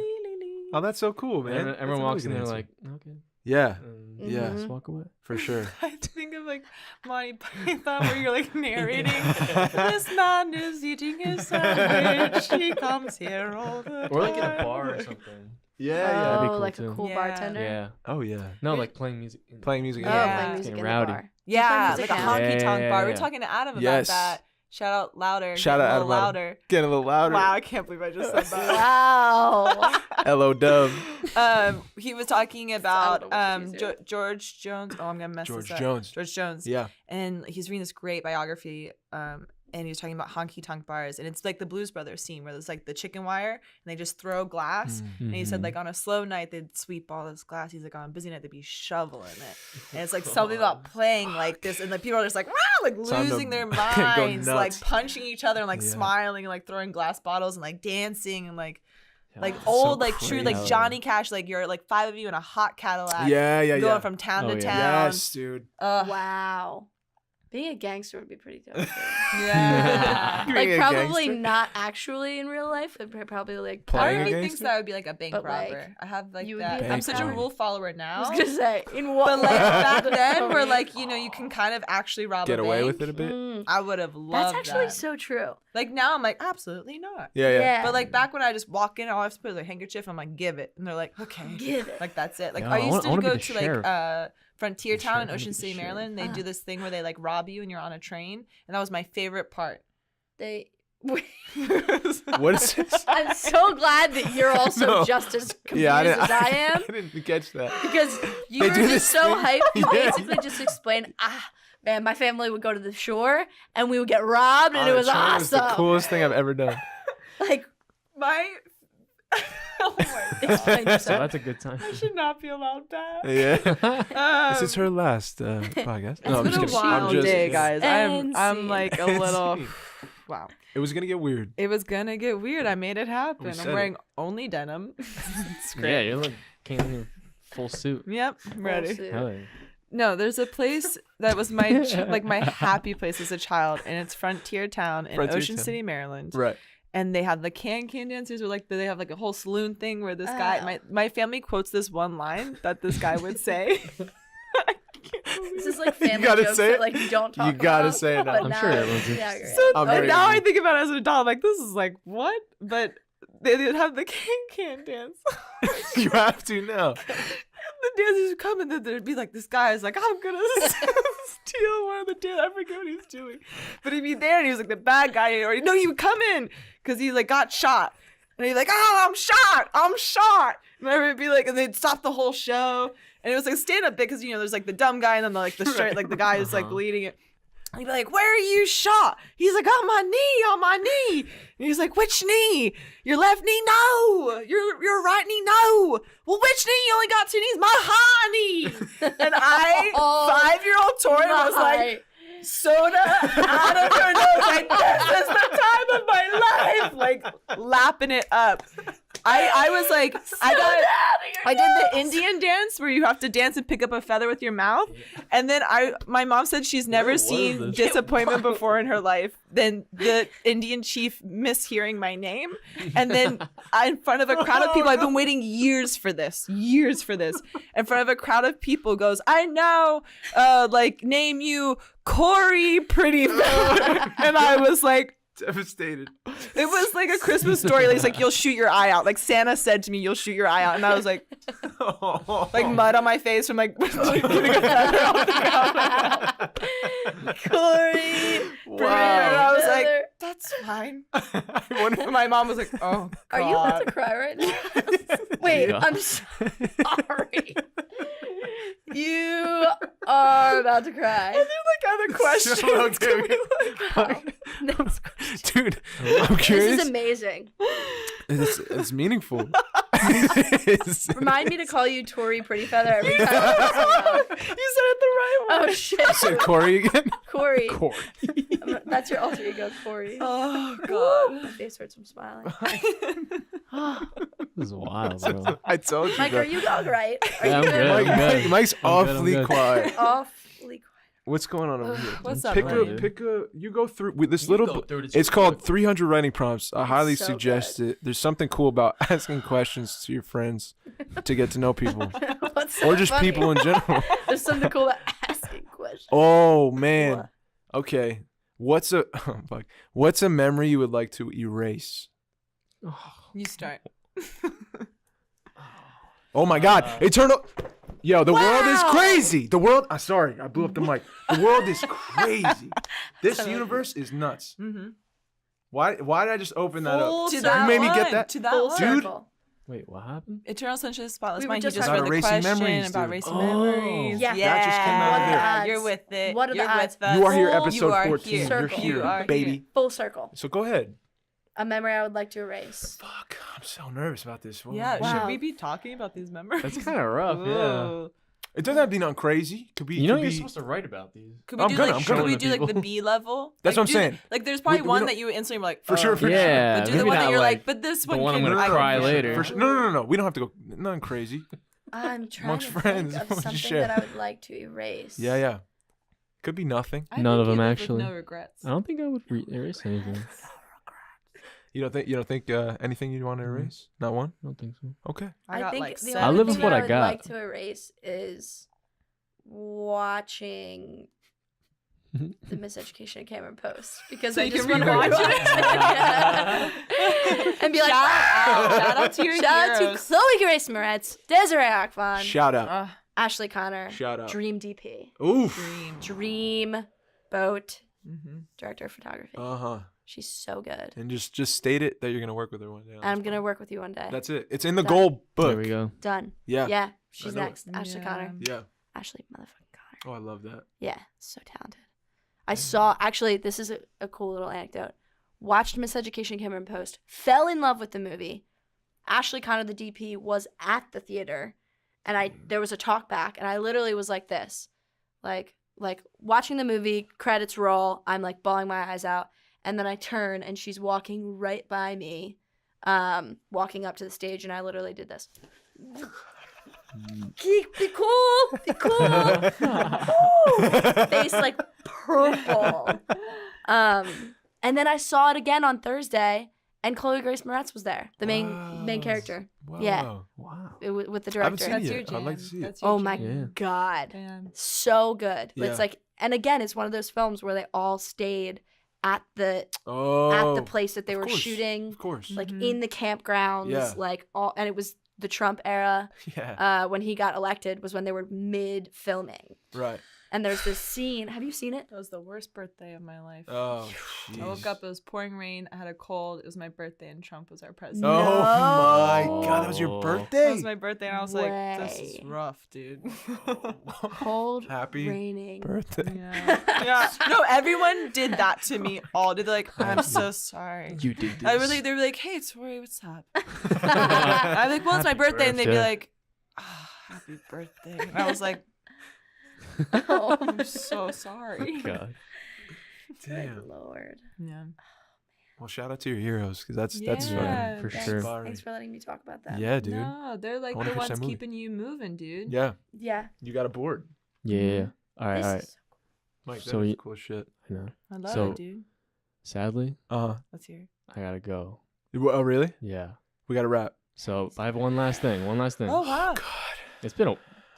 Oh, that's so cool, man. And That's everyone a walks really in, good they're answer. like, okay. Yeah, And yeah, just walk away. for sure. I think of like Monty Python where you're like narrating. This man is eating his sandwich. He comes here all the time. Or like in a bar or something. Yeah, that'd be Oh, cool like too. a cool Yeah. bartender. Yeah. Oh yeah. No, like playing music. Playing music. Oh, Yeah. playing music Getting in rowdy. the bar. Yeah, Music like a out. honky tonk bar. We were Yeah. talking to Adam about Yes. that. Shout out louder. Shout Get a out little Adam. louder. Getting a little louder. Wow, I can't believe I just said that. Wow. Hello, Dub. He was talking about I don't know what she's doing. George Jones. Oh, I'm gonna mess George this up. Jones. George Jones. Yeah. And he's reading this great biography. And he was talking about honky tonk bars, and it's like the Blues Brothers scene where there's like the chicken wire, and they just throw glass. And he said like on a slow night they'd sweep all this glass. He's like on a busy night they'd be shoveling it, and it's like something about playing like this, and like people are just like wow, like Time to losing their go minds, like nuts. punching each other and like Yeah. smiling and like throwing glass bottles and like dancing and like Yeah. old so like true like crazy. Johnny Cash, like you're like five of you in a hot Cadillac, Yeah, yeah, going yeah. from town Oh, to yeah. town. Yes, dude. Wow. Being a gangster would be pretty dope. too. Yeah. Being Like a probably gangster? not actually in real life. But probably like Playing Part a of me gangster? thinks that I would be like a bank But, like, robber. I have like you would that. be a I'm bank such a robber. rule follower I now. was gonna say in what But like back then, where Totally. like you can kind of actually rob Get a away bank. with it a bit. Mm, I would have loved that's actually that. so true. Like now, I'm like absolutely not. Yeah, yeah. But like back when I just walk in, all I have to put is a handkerchief. I'm like, give it, and they're like, okay, Give it. like that's it. Like Yeah, I I used wanna- I to wanna be go the to sheriff. like Frontier The Town sheriff, in I wanna be Ocean the City, sheriff. Maryland. They do Ah. this thing where they like rob you and you're on a train, and that was my favorite part. They. What is this? I'm so glad that you're also No. just as confused Yeah, as I am. I didn't catch that. Because you They were do just this so thing. hyped. You Yeah. basically just explained, man, my family would go to the shore and we would get robbed and On it a was train awesome. the coolest thing I've ever done. Like, My. Oh my god. explain So yourself. that's a good time. I should not be allowed that. Yeah. This is Um, her last podcast. It's No, I'm been just a kidding. wild I'm just, day, guys. I'm Insane. like a little. Wow. It was gonna get weird. It was gonna get weird. I made it happen. We I'm said it. wearing only denim. It's great. Yeah, you're like came in here full suit. Yep, I'm ready. Bullshit. Hell yeah. No, there's a place that was my like my happy place as a child, and it's Frontier Town in Frontier Ocean Town. City, Maryland. Right. And they have the can dancers, where like they have like a whole saloon thing where this guy, Oh. my family quotes this one line that this guy would say. This is like family gotta jokes say that it. like you don't talk You gotta about, say it now. but I'm sure everyone's yeah, you're So I'm right. very now I easy. think about it as an adult, I'm like, this is like, what? But they did have the can dance. You have to now. The dancers would come and then there'd be like this guy is like, I'm gonna steal one of the dance. I forget what he's doing, but he'd be there and he was like the bad guy. Or no, he would come in because he like got shot, and he'd be like, oh, I'm shot. And everyone would be like, and they'd stop the whole show, and it was like a stand-up bit because there's like the dumb guy and then like the straight like the guy who's like leading it. He'd be like, where are you shot? He's like, on my knee. And he's like, which knee? Your left knee? No. Your right knee? No. Well, which knee? You only got 2 knees. My high knee. And I, 5-year-old Tori, was like, soda out of her nose. Like, this is the time of my life. Like, lapping it up. I was like, I did the Indian dance where you have to dance and pick up a feather with your mouth. And then my mom said she's never seen disappointment before in her life than the Indian chief mishearing my name. And then in front of a crowd of people, I've been waiting years for this, in front of a crowd of people goes, I know, like name you Corey Pretty Feather. And I was like, Devastated. it was like a Christmas story. It's like, you'll shoot your eye out. Like Santa said to me, you'll shoot your eye out. And I was like, like mud on my face from like getting a feather off the ground. Corey. Wow. And I was like, that's fine. I wonder- And my mom was like, oh, God. Are you about to cry right now? Wait, I'm sorry. You are about to cry. Are there like other questions? Okay. Next question. Dude, I'm curious. This is amazing. It's meaningful. It's- Remind me to call you Tori Pretty Feather every time. You said it the right way. Oh shit. I said Corey again. Corey. Corey. That's your alter ego, Corey. Oh, God. My face hurts from smiling. This is wild, bro. I told you. Mike, bro. are you all right? Are Yeah, you I'm good. Mike, Mike's I'm good, I'm awfully good. quiet. Awfully quiet. What's going on over here? What's up, Pick buddy? you go through with this little. It's called 300 writing prompts. I highly so suggest good. it. There's something cool about asking questions to your friends to get to know people, What's so or just funny? people in general. There's something cool about asking questions. Oh man. What? Okay. What's a memory you would like to erase? You start. Oh my God! Eternal. Yo, the world is Wow. crazy. The world. I'm sorry, I blew up the mic. The world is crazy. This universe is nuts. Mm-hmm. Why did I just open that Full up? to You that made me one. get that. To that Full one. Dude. circle. Wait, what happened? Eternal Sunshine of the Spotless We were Mind. just You just talking read the about erasing question memories, about dude. erasing Oh. memories. Yeah. That just came out What of are there. the odds? You're with it. What are the You're odds? with us. You are here, Full- episode you are 14. here. You're Circle. here, You are baby. here. Full circle. So go ahead. A memory I would like to erase. Fuck, I'm so nervous about this. What Yeah, am I- Wow. should we be talking about these memories? That's kind of rough, yeah. Ooh. It doesn't have to be nothing crazy. Could be. You know could you're be, supposed to write about these. Could we I'm do gonna- like I'm should gonna we to do like the people. B level? That's Like, what I'm saying. Like there's probably We one don't- that you instantly were like, For sure, oh, for sure. Yeah, But do maybe the one that not you're like like, but this the one one I'm can gonna I don't cry know. later. For sure. No. We don't have to go nothing crazy. I'm trying Amongst to friends, think why of don't you something share? that I would like to erase. Yeah. Could be nothing. I None think of them you live with actually. No regrets. I don't think I would erase anything. You don't think anything you want to erase? Not one. I don't think so. Okay. I got think like the I only live thing with what I I would got. like to erase is watching the Miseducation of Cameron post because So I you just can want to rewatch it and be like, Shout out to your shout out to heroes. Chloe Grace Moretz, Desiree Akvan, Shout out. Ashley Connor, Shout out. Dream DP, Oof. Dream Boat, Mm-hmm. director of photography. Uh-huh. She's so good. And just state it that you're gonna work with her one day. And I'm gonna work with you one day. That's it. It's in the Done. goal book. There we go. Done. Yeah. Yeah, she's know it. next. Ashley Connor. Yeah. Ashley motherfucking Connor. Oh, I love that. Yeah, so talented. I saw, actually, this is a cool little anecdote. Watched Miseducation of Cameron post, fell in love with the movie. Ashley Connor, the DP, was at the theater, and there was a talk back, and I literally was like this, like watching the movie, credits roll, I'm like bawling my eyes out, and then I turn, and she's walking right by me, walking up to the stage, and I literally did this. Be cool, be cool. Face like purple. And then I saw it again on Thursday, And Chloe Grace Moretz was there, the main character. Wow. Yeah. Wow. With the I haven't director. seen That's it your yet. jam. I'd like to see it. That's your Oh my Yeah. God. Damn. So good. Yeah. It's like, and again, it's one of those films where they all stayed at the place that they were course. shooting, Of course. like Mhm. in the campgrounds, Yeah. like all, and it was the Trump era. Yeah. When he got elected was when they were mid filming. Right. And there's this scene. Have you seen it? That was the worst birthday of my life. Oh, I woke jeez. up, it was pouring rain, I had a cold, it was my birthday, and Trump was our president. Oh my No. God, that was your Oh. birthday. That was my birthday, and I was like, this is Way. rough, dude. Cold, Happy raining. birthday. Yeah. Yeah. No, everyone did that to me all. They're like, I'm so sorry. You did this. They were like, hey, Tori, what's up? I'm like, well, it's my Happy birthday. And they'd be birthday. like, happy birthday. And I was like, Oh, I'm so sorry. God. my Damn. Lord. Yeah. Well, shout out to your heroes because that's Yeah. fun. For Thanks. sure. Inspiring. Thanks for letting me talk about that. Yeah, dude. No, they're like I wanna the pitch that ones movie. keeping you moving, dude. Yeah, Yeah. you got a board. Yeah. All right. This All right. is- Mike, So that is you- cool shit. I know. I love So- it, dude. Sadly, Let's hear it. I gotta go. Oh, really? Yeah. We got to wrap. So I have one last thing. One last thing. Oh, wow. God, It's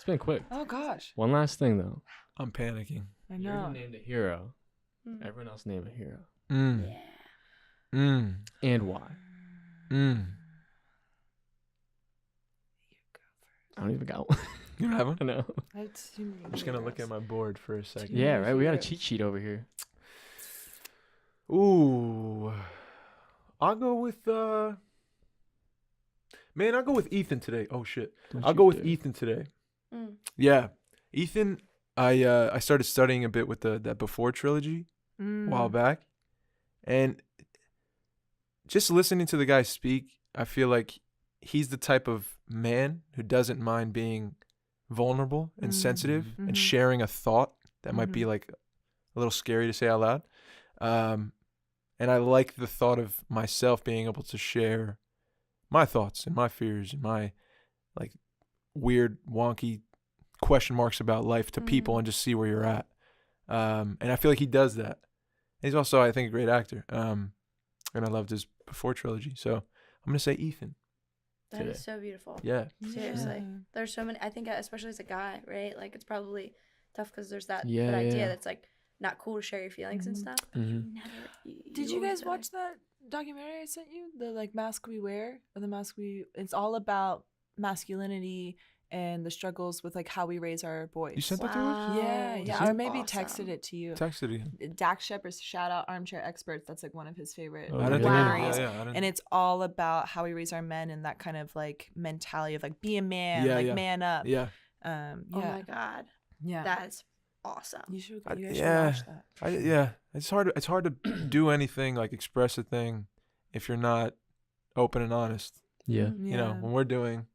been quick. Oh, gosh. One last thing though. I'm panicking. I You're know. named a hero. Mm. Everyone else name a hero. Mm. Yeah. Mm. And why? Mm. I don't even got one. You don't have one? I know. I'm just gonna look at my board for a second. Yeah. Right. We got a heroes. cheat sheet over here. Ooh, I'll go with man. I'll go with Ethan today. Oh shit, Don't I'll you go with dare. Ethan today. Mm. Yeah, Ethan. I started studying a bit with that Before trilogy a Mm. while back, and just listening to the guy speak, I feel like he's the type of man who doesn't mind being vulnerable and sensitive Mhm. and sharing a thought that might be like a little scary to say out loud. And I like the thought of myself being able to share my thoughts and my fears and my like weird, wonky question marks about life to people and just see where you're at. And I feel like he does that. And he's also, I think, a great actor. And I loved his Before trilogy. So I'm going to say Ethan. That Today. is so beautiful. Yeah. Seriously. Yeah. There's so many. I think, especially as a guy, right? Like, it's probably tough because there's that, Yeah, that idea yeah. that's like not cool to share your feelings and stuff. Mhm. Did you always guys say- watch that documentary I sent you? The like mask we wear, or the mask we. It's all about masculinity and the struggles with like how we raise our boys. You sent that to us? Wow. Yeah, Is yeah, it? or maybe Awesome. texted it to you. Texted again. Dax Shepard's shout out Armchair Experts. That's like one of his favorite Oh, I didn't really? documentaries. Yeah, I didn't. And it's all about how we raise our men and that kind of like mentality of like be a man, Yeah, like yeah. man up. yeah. Yeah. Oh my God. Yeah. That's awesome. You should. I- You guys yeah. should watch that. Yeah. It's hard to do anything, like express a thing, if you're not open and honest. Yeah. You know, when we're doing,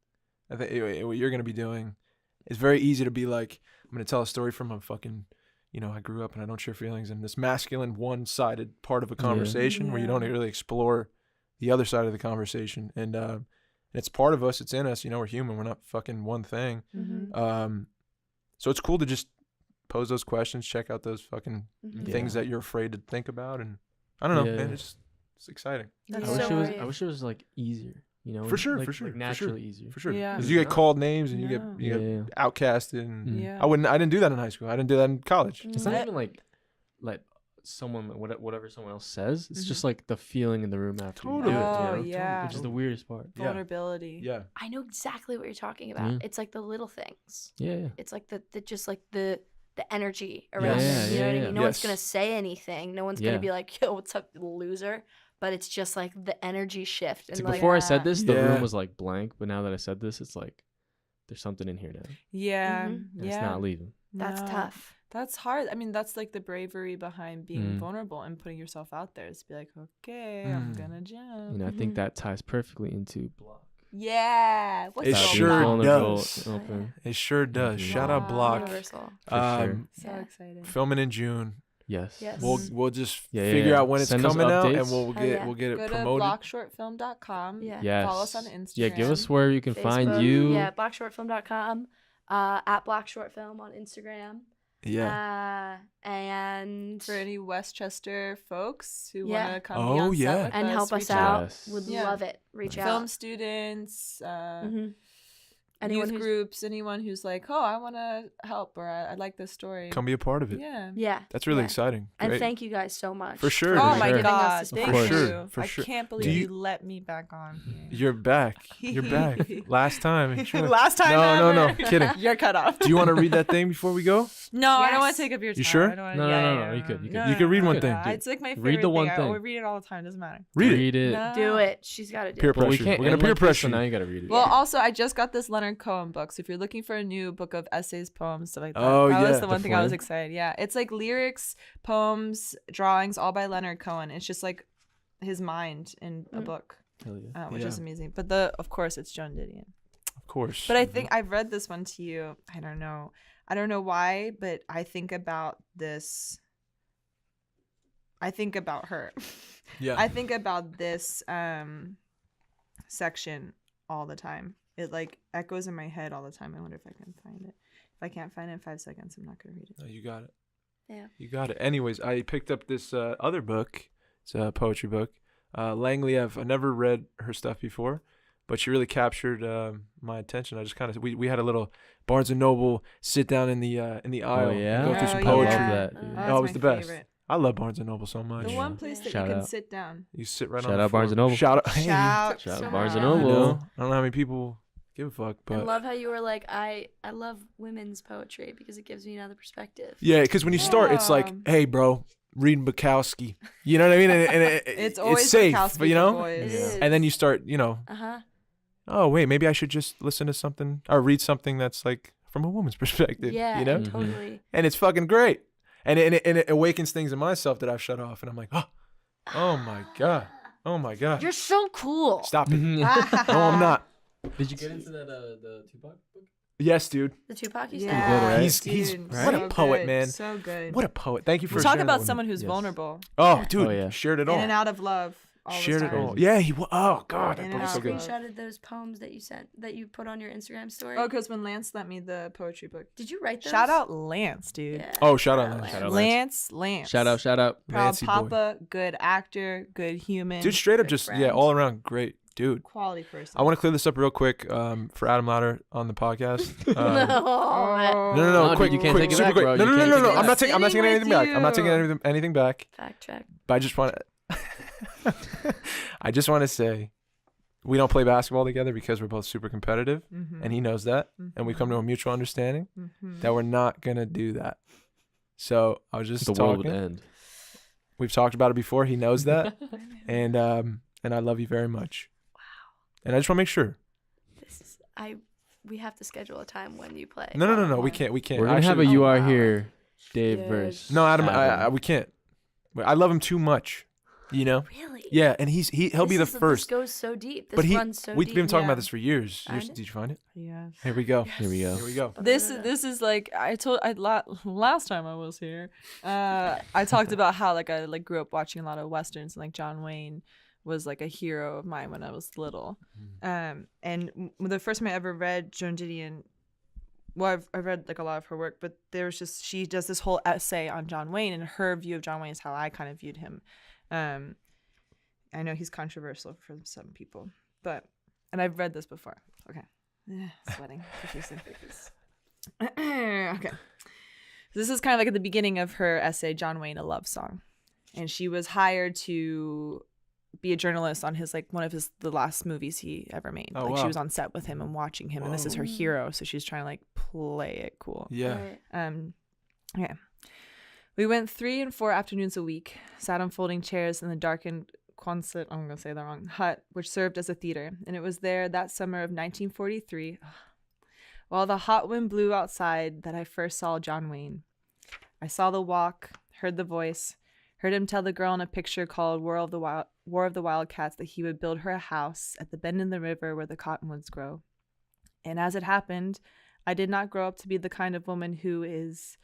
I think what you're gonna be doing, it's very easy to be like, I'm gonna tell a story from a fucking, you know, I grew up and I don't share feelings, and this masculine, one-sided part of a conversation where you don't Yeah. really explore the other side of the conversation, and it's part of us, it's in us. You know, we're human. We're not fucking one thing. Mhm. So it's cool to just pose those questions, check out those fucking Mhm. things that you're afraid to think about, and I don't know, Yeah. man. It's exciting That's I wish so it was. brave. I wish it was like easier. You know. For sure, like, for sure, Like for sure. naturally easier. for sure. Yeah. Because you get called names and you No. get you Yeah. get outcasted, and Mm. Yeah. I didn't do that in high school. I didn't do that in college. It's Mm. not even like someone whatever someone else says. It's Mhm. just like the feeling in the room after you do Totally. it. Oh, You know? yeah. Which is the weirdest part. Yeah. Vulnerability. Yeah. I know exactly what you're talking about. Yeah. It's like the little things. Yeah. Yeah. It's like the just like the energy around Yes. it. Yeah, You know yeah, what I yeah. mean? No one's Yes. gonna say anything. No one's Yeah. gonna be like, "Yo, what's up, loser?" But it's just like the energy shift. It's And like like, before I said this, the Yeah. room was like blank, but now that I said this, it's like there's something in here now. Yeah. Mhm. And Yeah. It's not leaving. that's No. tough. That's hard. I mean, that's like the bravery behind being Mm. vulnerable and putting yourself out there. Is to be like, okay, I'm Mm. gonna jump. You know, I think Mhm. that ties perfectly into block. Yeah. What's It About up? being sure vulnerable, does. open. It sure does. Mhm. Shout out Wow. Block. Universal. For sure. So Yeah. excited. Filming in June. Yes. Yes. We'll just Yeah, yeah, figure yeah. out when it's Send us coming out, and updates. we'll Hell get yeah. we'll get it Go to promoted. blockshortfilm.com. Yeah. Yes. Follow us on Instagram. Yeah, give us where you can find Facebook. you. Yeah, blockshortfilm.com. At blockshortfilm on Instagram. Yeah. And And for any Westchester folks who Yeah. want to come Oh, be on yeah. set with and us, help us reach out. Yes. Would Yeah. love it. Reach Film out. students, Anyone youth who's groups, anyone who's like, oh, I want to help, or I like this story. Come be a part of it. Yeah. yeah. That's really Yeah. exciting. And Great. thank you guys so much. For sure. Oh for my sure. giving us God, this thank For platform. sure, you. for I sure. can't Do believe you- you let me back on here. You're back. You're back. Last time. Sure. Last time No, ever. kidding. You're cut off. Do you want to read that thing before we go? No, I don't Yes. want to take up your time. You sure? I don't wanna, No, yeah, no, yeah, no, you could, you could. You could read one You thing. Yeah, it's like my favorite Read the one I thing. read it all the time. Doesn't matter. Read it. No. Do it. She's got to do Peer it. But we pressure. can't We're gonna end peer like this, pressure so now you gotta read it. Well, also, I just got this Leonard Cohen book. So if you're looking for a new book of essays, poems, stuff like that, Oh, that yeah. was the one The thing I was flame. excited. Yeah, it's like lyrics, poems, drawings, all by Leonard Cohen. It's just like his mind in a book, Hell yeah. which Yeah. is amazing. But of course, it's Joan Didion. Of course. But I think I've read this one to you. I don't know why, but I think about this. I think about her. Yeah. I think about this section all the time. It like echoes in my head all the time. I wonder if I can find it. If I can't find it in 5 seconds, I'm not gonna read it. No, you got it. Yeah. You got it. Anyways, I picked up this other book. It's a poetry book. Langley, I've never read her stuff before, but she really captured my attention. I just kind of we had a little Barnes and Noble sit down in the aisle, and yeah? go through some Oh, poetry. I love that, dude. Oh, Oh, that's it was my the best. favorite. I love Barnes and Noble so much. The Yeah. one place that Shout you can out. sit down. You sit right on Shout the out Barnes floor. and Noble. Shout out. Hey. Shout Shout out So Barnes and much. You Noble. know, I don't know how many people give a fuck, I but love how you were like, I love women's poetry because it gives me another perspective. yeah, because when you start, it's like, Yeah. hey, bro, read Bukowski. You know what I mean? And It's always safe, Bukowski but you for know. boys. It is. And then you start, Uh-huh. oh wait, maybe I should just listen to something or read something that's like from a woman's perspective. Yeah, You know, Mhm. totally. and it's fucking great, and it awakens things in myself that I've shut off, and I'm like, oh my god, You're so cool. stop it. Did No, I'm not. you get into that the Tupac book? Yes, dude. The Tupac you Yeah, good, right? He's dude, what a so poet, good, man. So good. What a poet. Thank you for We talk sharing that about with someone me. who's Yes. vulnerable, Oh, dude, Oh, yeah. shared it in all. and out of love. All Shared the it time. all. Yeah, oh god, In that and book is out so of good. love. screenshotted those poems that you sent that you put on your Instagram story. Oh, because when Lance lent me the poetry book. Did you write those? Shout out Lance, dude. Yeah. Oh, shout out, Lance. Shout out, Lance. Shout out. Proud Lancey boy. papa, good actor, good human. Dude, straight up, Good just friend. yeah, all around great, dude. quality person. I want to clear this up real quick for Adam Louder on the podcast. No. No, No, quick, dude, you can't quick, take it super back, quick. bro. No, You no, no, can't no, take no. it I'm not back. taking Sitting anything back. with I'm not taking you. anything back. Fact check. But I just want I just want to say we don't play basketball together because we're both super competitive, Mhm. and he knows that, and we've come to a mutual understanding that we're not gonna do that. So I was just The world would talking. end. We've talked about it before. He knows that, and I love you very much. Wow. And I just want to make sure. This is we have to schedule a time when you play. No. one-on-one. We can't. We're gonna have a Actually, You Are wow. Here, Dave Yes. verse. No, Adam, we can't. I love him too much. You know. Really? Yeah, and he'll be the This first. goes so deep. This But runs so we've deep. been talking Yeah. about this for years. I know. Did you find it? Yes. Here we go. Here we go. Here we go. This is like last time I was here. I talked about how I grew up watching a lot of westerns, and John Wayne was a hero of mine when I was little. And the first time I ever read Joan Didion, well, I've read a lot of her work, but she does this whole essay on John Wayne, and her view of John Wayne is how I kind of viewed him. I know he's controversial for some people, and I've read this before. Okay. Sweating profusely. Okay. This is kind of at the beginning of her essay, John Wayne, A Love Song. And she was hired to be a journalist on one of the last movies he ever made. Oh, She wow. was on set with him and watching him, and this is her Whoa. hero, so she's trying to play it cool. Yeah. Right. Okay. We went 3 and 4 afternoons a week, sat on folding chairs in the darkened Quonset, I'm going to say the wrong, hut, which served as a theater. And it was there that summer of 1943, while the hot wind blew outside, that I first saw John Wayne. I saw the walk, heard the voice, heard him tell the girl in a picture called War of the Wildcats that he would build her a house at the bend in the river where the cottonwoods grow. And as it happened, I did not grow up to be the kind of woman who is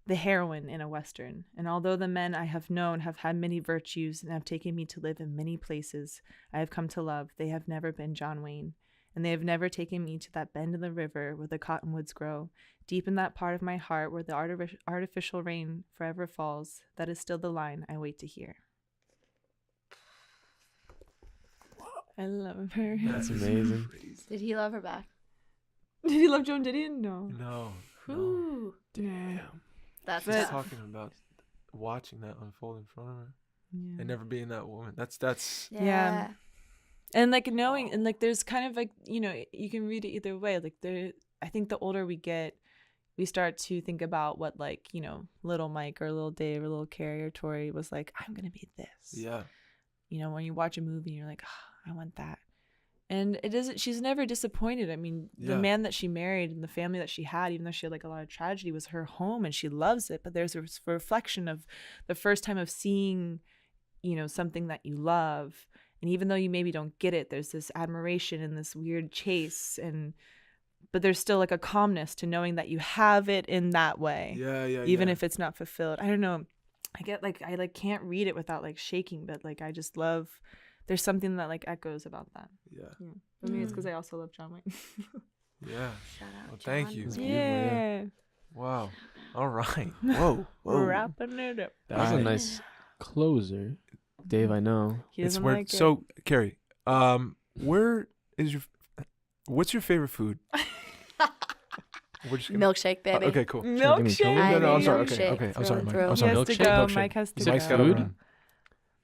the heroine in a Western. And although the men I have known have had many virtues and have taken me to live in many places I have come to love, they have never been John Wayne. and they have never taken me to that bend in the river where the cottonwoods grow. Deep in that part of my heart where the artificial rain forever falls, that is still the line I wait to hear. I love her. That's amazing. Did he love her back? Did he love Joan Didion? No. No. Ooh. Damn. That's She's tough. talking about watching that unfold in front of her Yeah. and never being that woman. That's Yeah. And like knowing, and like there's kind of like, you know, you can read it either way. Like I think the older we get, we start to think about what, like, you know, little Mike or little Dave or little Carrie or Tori was like, I'm gonna be this. Yeah. You know, when you watch a movie, you're like, I want that. And it doesn't, she's never disappointed. I mean, the man that she married and the family that she had, even though she had like a lot of tragedy, was her home and she loves it. But there's a reflection of the first time of seeing, you know, something that you love. And even though you maybe don't get it, there's this admiration and this weird chase. But there's still like a calmness to knowing that you have it in that way. Yeah. Even if it's not fulfilled. I don't know. I get like, I like can't read it without like shaking, but like, I just love, there's something that like echoes about that. Yeah. For me, it's because I also love John Wayne. Yeah. Shout out. Well, thank John. you. Yeah. Wow. All right. Whoa. Wrapping it up. That was a Alright. nice closer. Dave, I know. He It's doesn't where. like it. So, Carrie, what's your favorite food? We're just gonna, Milkshake, baby. okay, cool. Milkshake. I No, I'm need sorry. milkshake Okay. I'm through sorry, and Mike. through. I'm He sorry. has to Milkshake, go. milkshake. Mike has to You go. said food?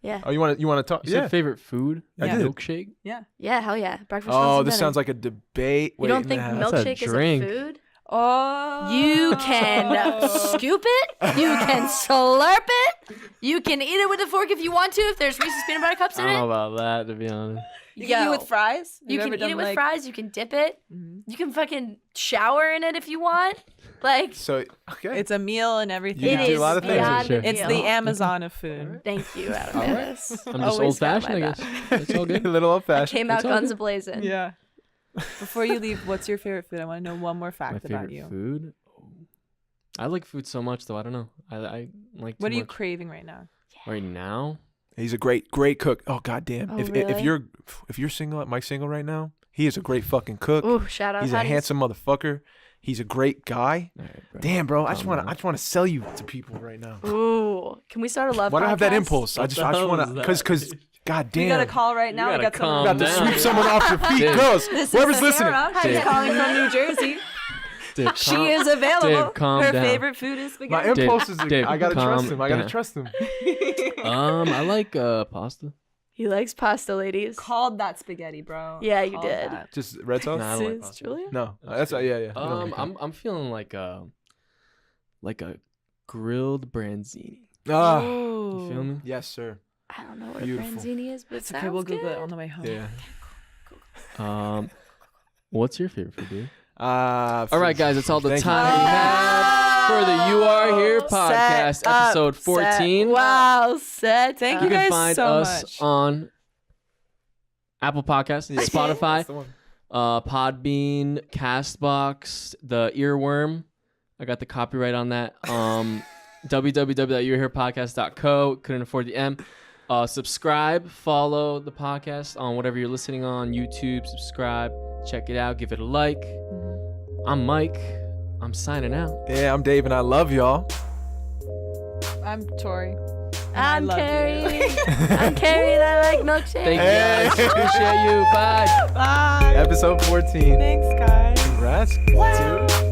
Yeah. Oh, you want to talk? You said favorite food? I Yeah. did. Milkshake? Yeah, hell yeah. Breakfast. Oh, lunch, and this dinner. sounds like a debate. You don't think That's a milkshake is drink. a food? Oh. You can scoop it. You can slurp it. You can eat it with a fork if you want to. If there's Reese's peanut butter cups I in don't know it, about that, to be honest. You can eat it with fries? You can eat it with fries. You can dip it. Mhm. You can fucking shower in it if you want. Like, So, okay. It's a meal and everything. You it can do a is lot of things. beyond Sure. a It's meal. the Amazon of food. Thank you, Adam All right. Davis. I'm just Always old got fashioned, my I guess. back. It's all good. a little old fashioned. Came out It's all guns good. a-blazing. Yeah. Before you leave, what's your favorite food? I want to know one more My fact about favorite you. food? I like food so much, though. I don't know. I like What too are you much. craving right now? Right now? He's a great cook. Oh goddamn! Oh, if really? you're single, Mike's single right now. He is a great fucking cook. Ooh, shout out. He's a Hatties. handsome motherfucker. He's a great guy. All right, bro. Damn, bro, I just Calm want down. to sell you to people right now. Ooh, can we start a love Why do I have that podcast? impulse? I What just the hell want is to, that? cause, god We got a damn, call right now. You We gotta got someone. calm about to down. sweep someone off your feet, Dude. girls. This Whoever's is listening, Sarah. She's Dave. calling from New Jersey. Dave, She calm- is available. Dave, calm Her down. favorite food is my spaghetti. impulse is, Dave, I gotta calm trust him. I gotta down. trust him. I like pasta. He likes pasta, ladies. Called that spaghetti, bro. Yeah, you Called did. that. Just red sauce. Nah, I don't like Sis pasta. Julia? No, that's yeah. I'm feeling like a grilled branzini. Ah, You feel me? yes, sir. I don't know what Beautiful. a branzini is, but it It's sounds okay. We'll good. Google it on the way home. Yeah. What's your favorite food, dude? All All right, guys, that's all the Thank you. time we have for the You Are Here podcast, Set up, episode 14. Wow, set. Thank You you can guys find so us much. on Apple Podcasts, Spotify, That's the one. Podbean, Castbox, the Earworm. I got the copyright on that. www.you'reherepodcast.co. Couldn't afford the M. Subscribe, follow the podcast on whatever you're listening on, YouTube. Subscribe, check it out, give it a like. I'm Mike. I'm signing out. Yeah, I'm Dave, and I love y'all. I'm Tori. I'm love Carrie. I'm Carrie and I like milkshake. Thank you guys. Appreciate you. Bye. Bye. Episode 14. Thanks, guys. Congrats, dude.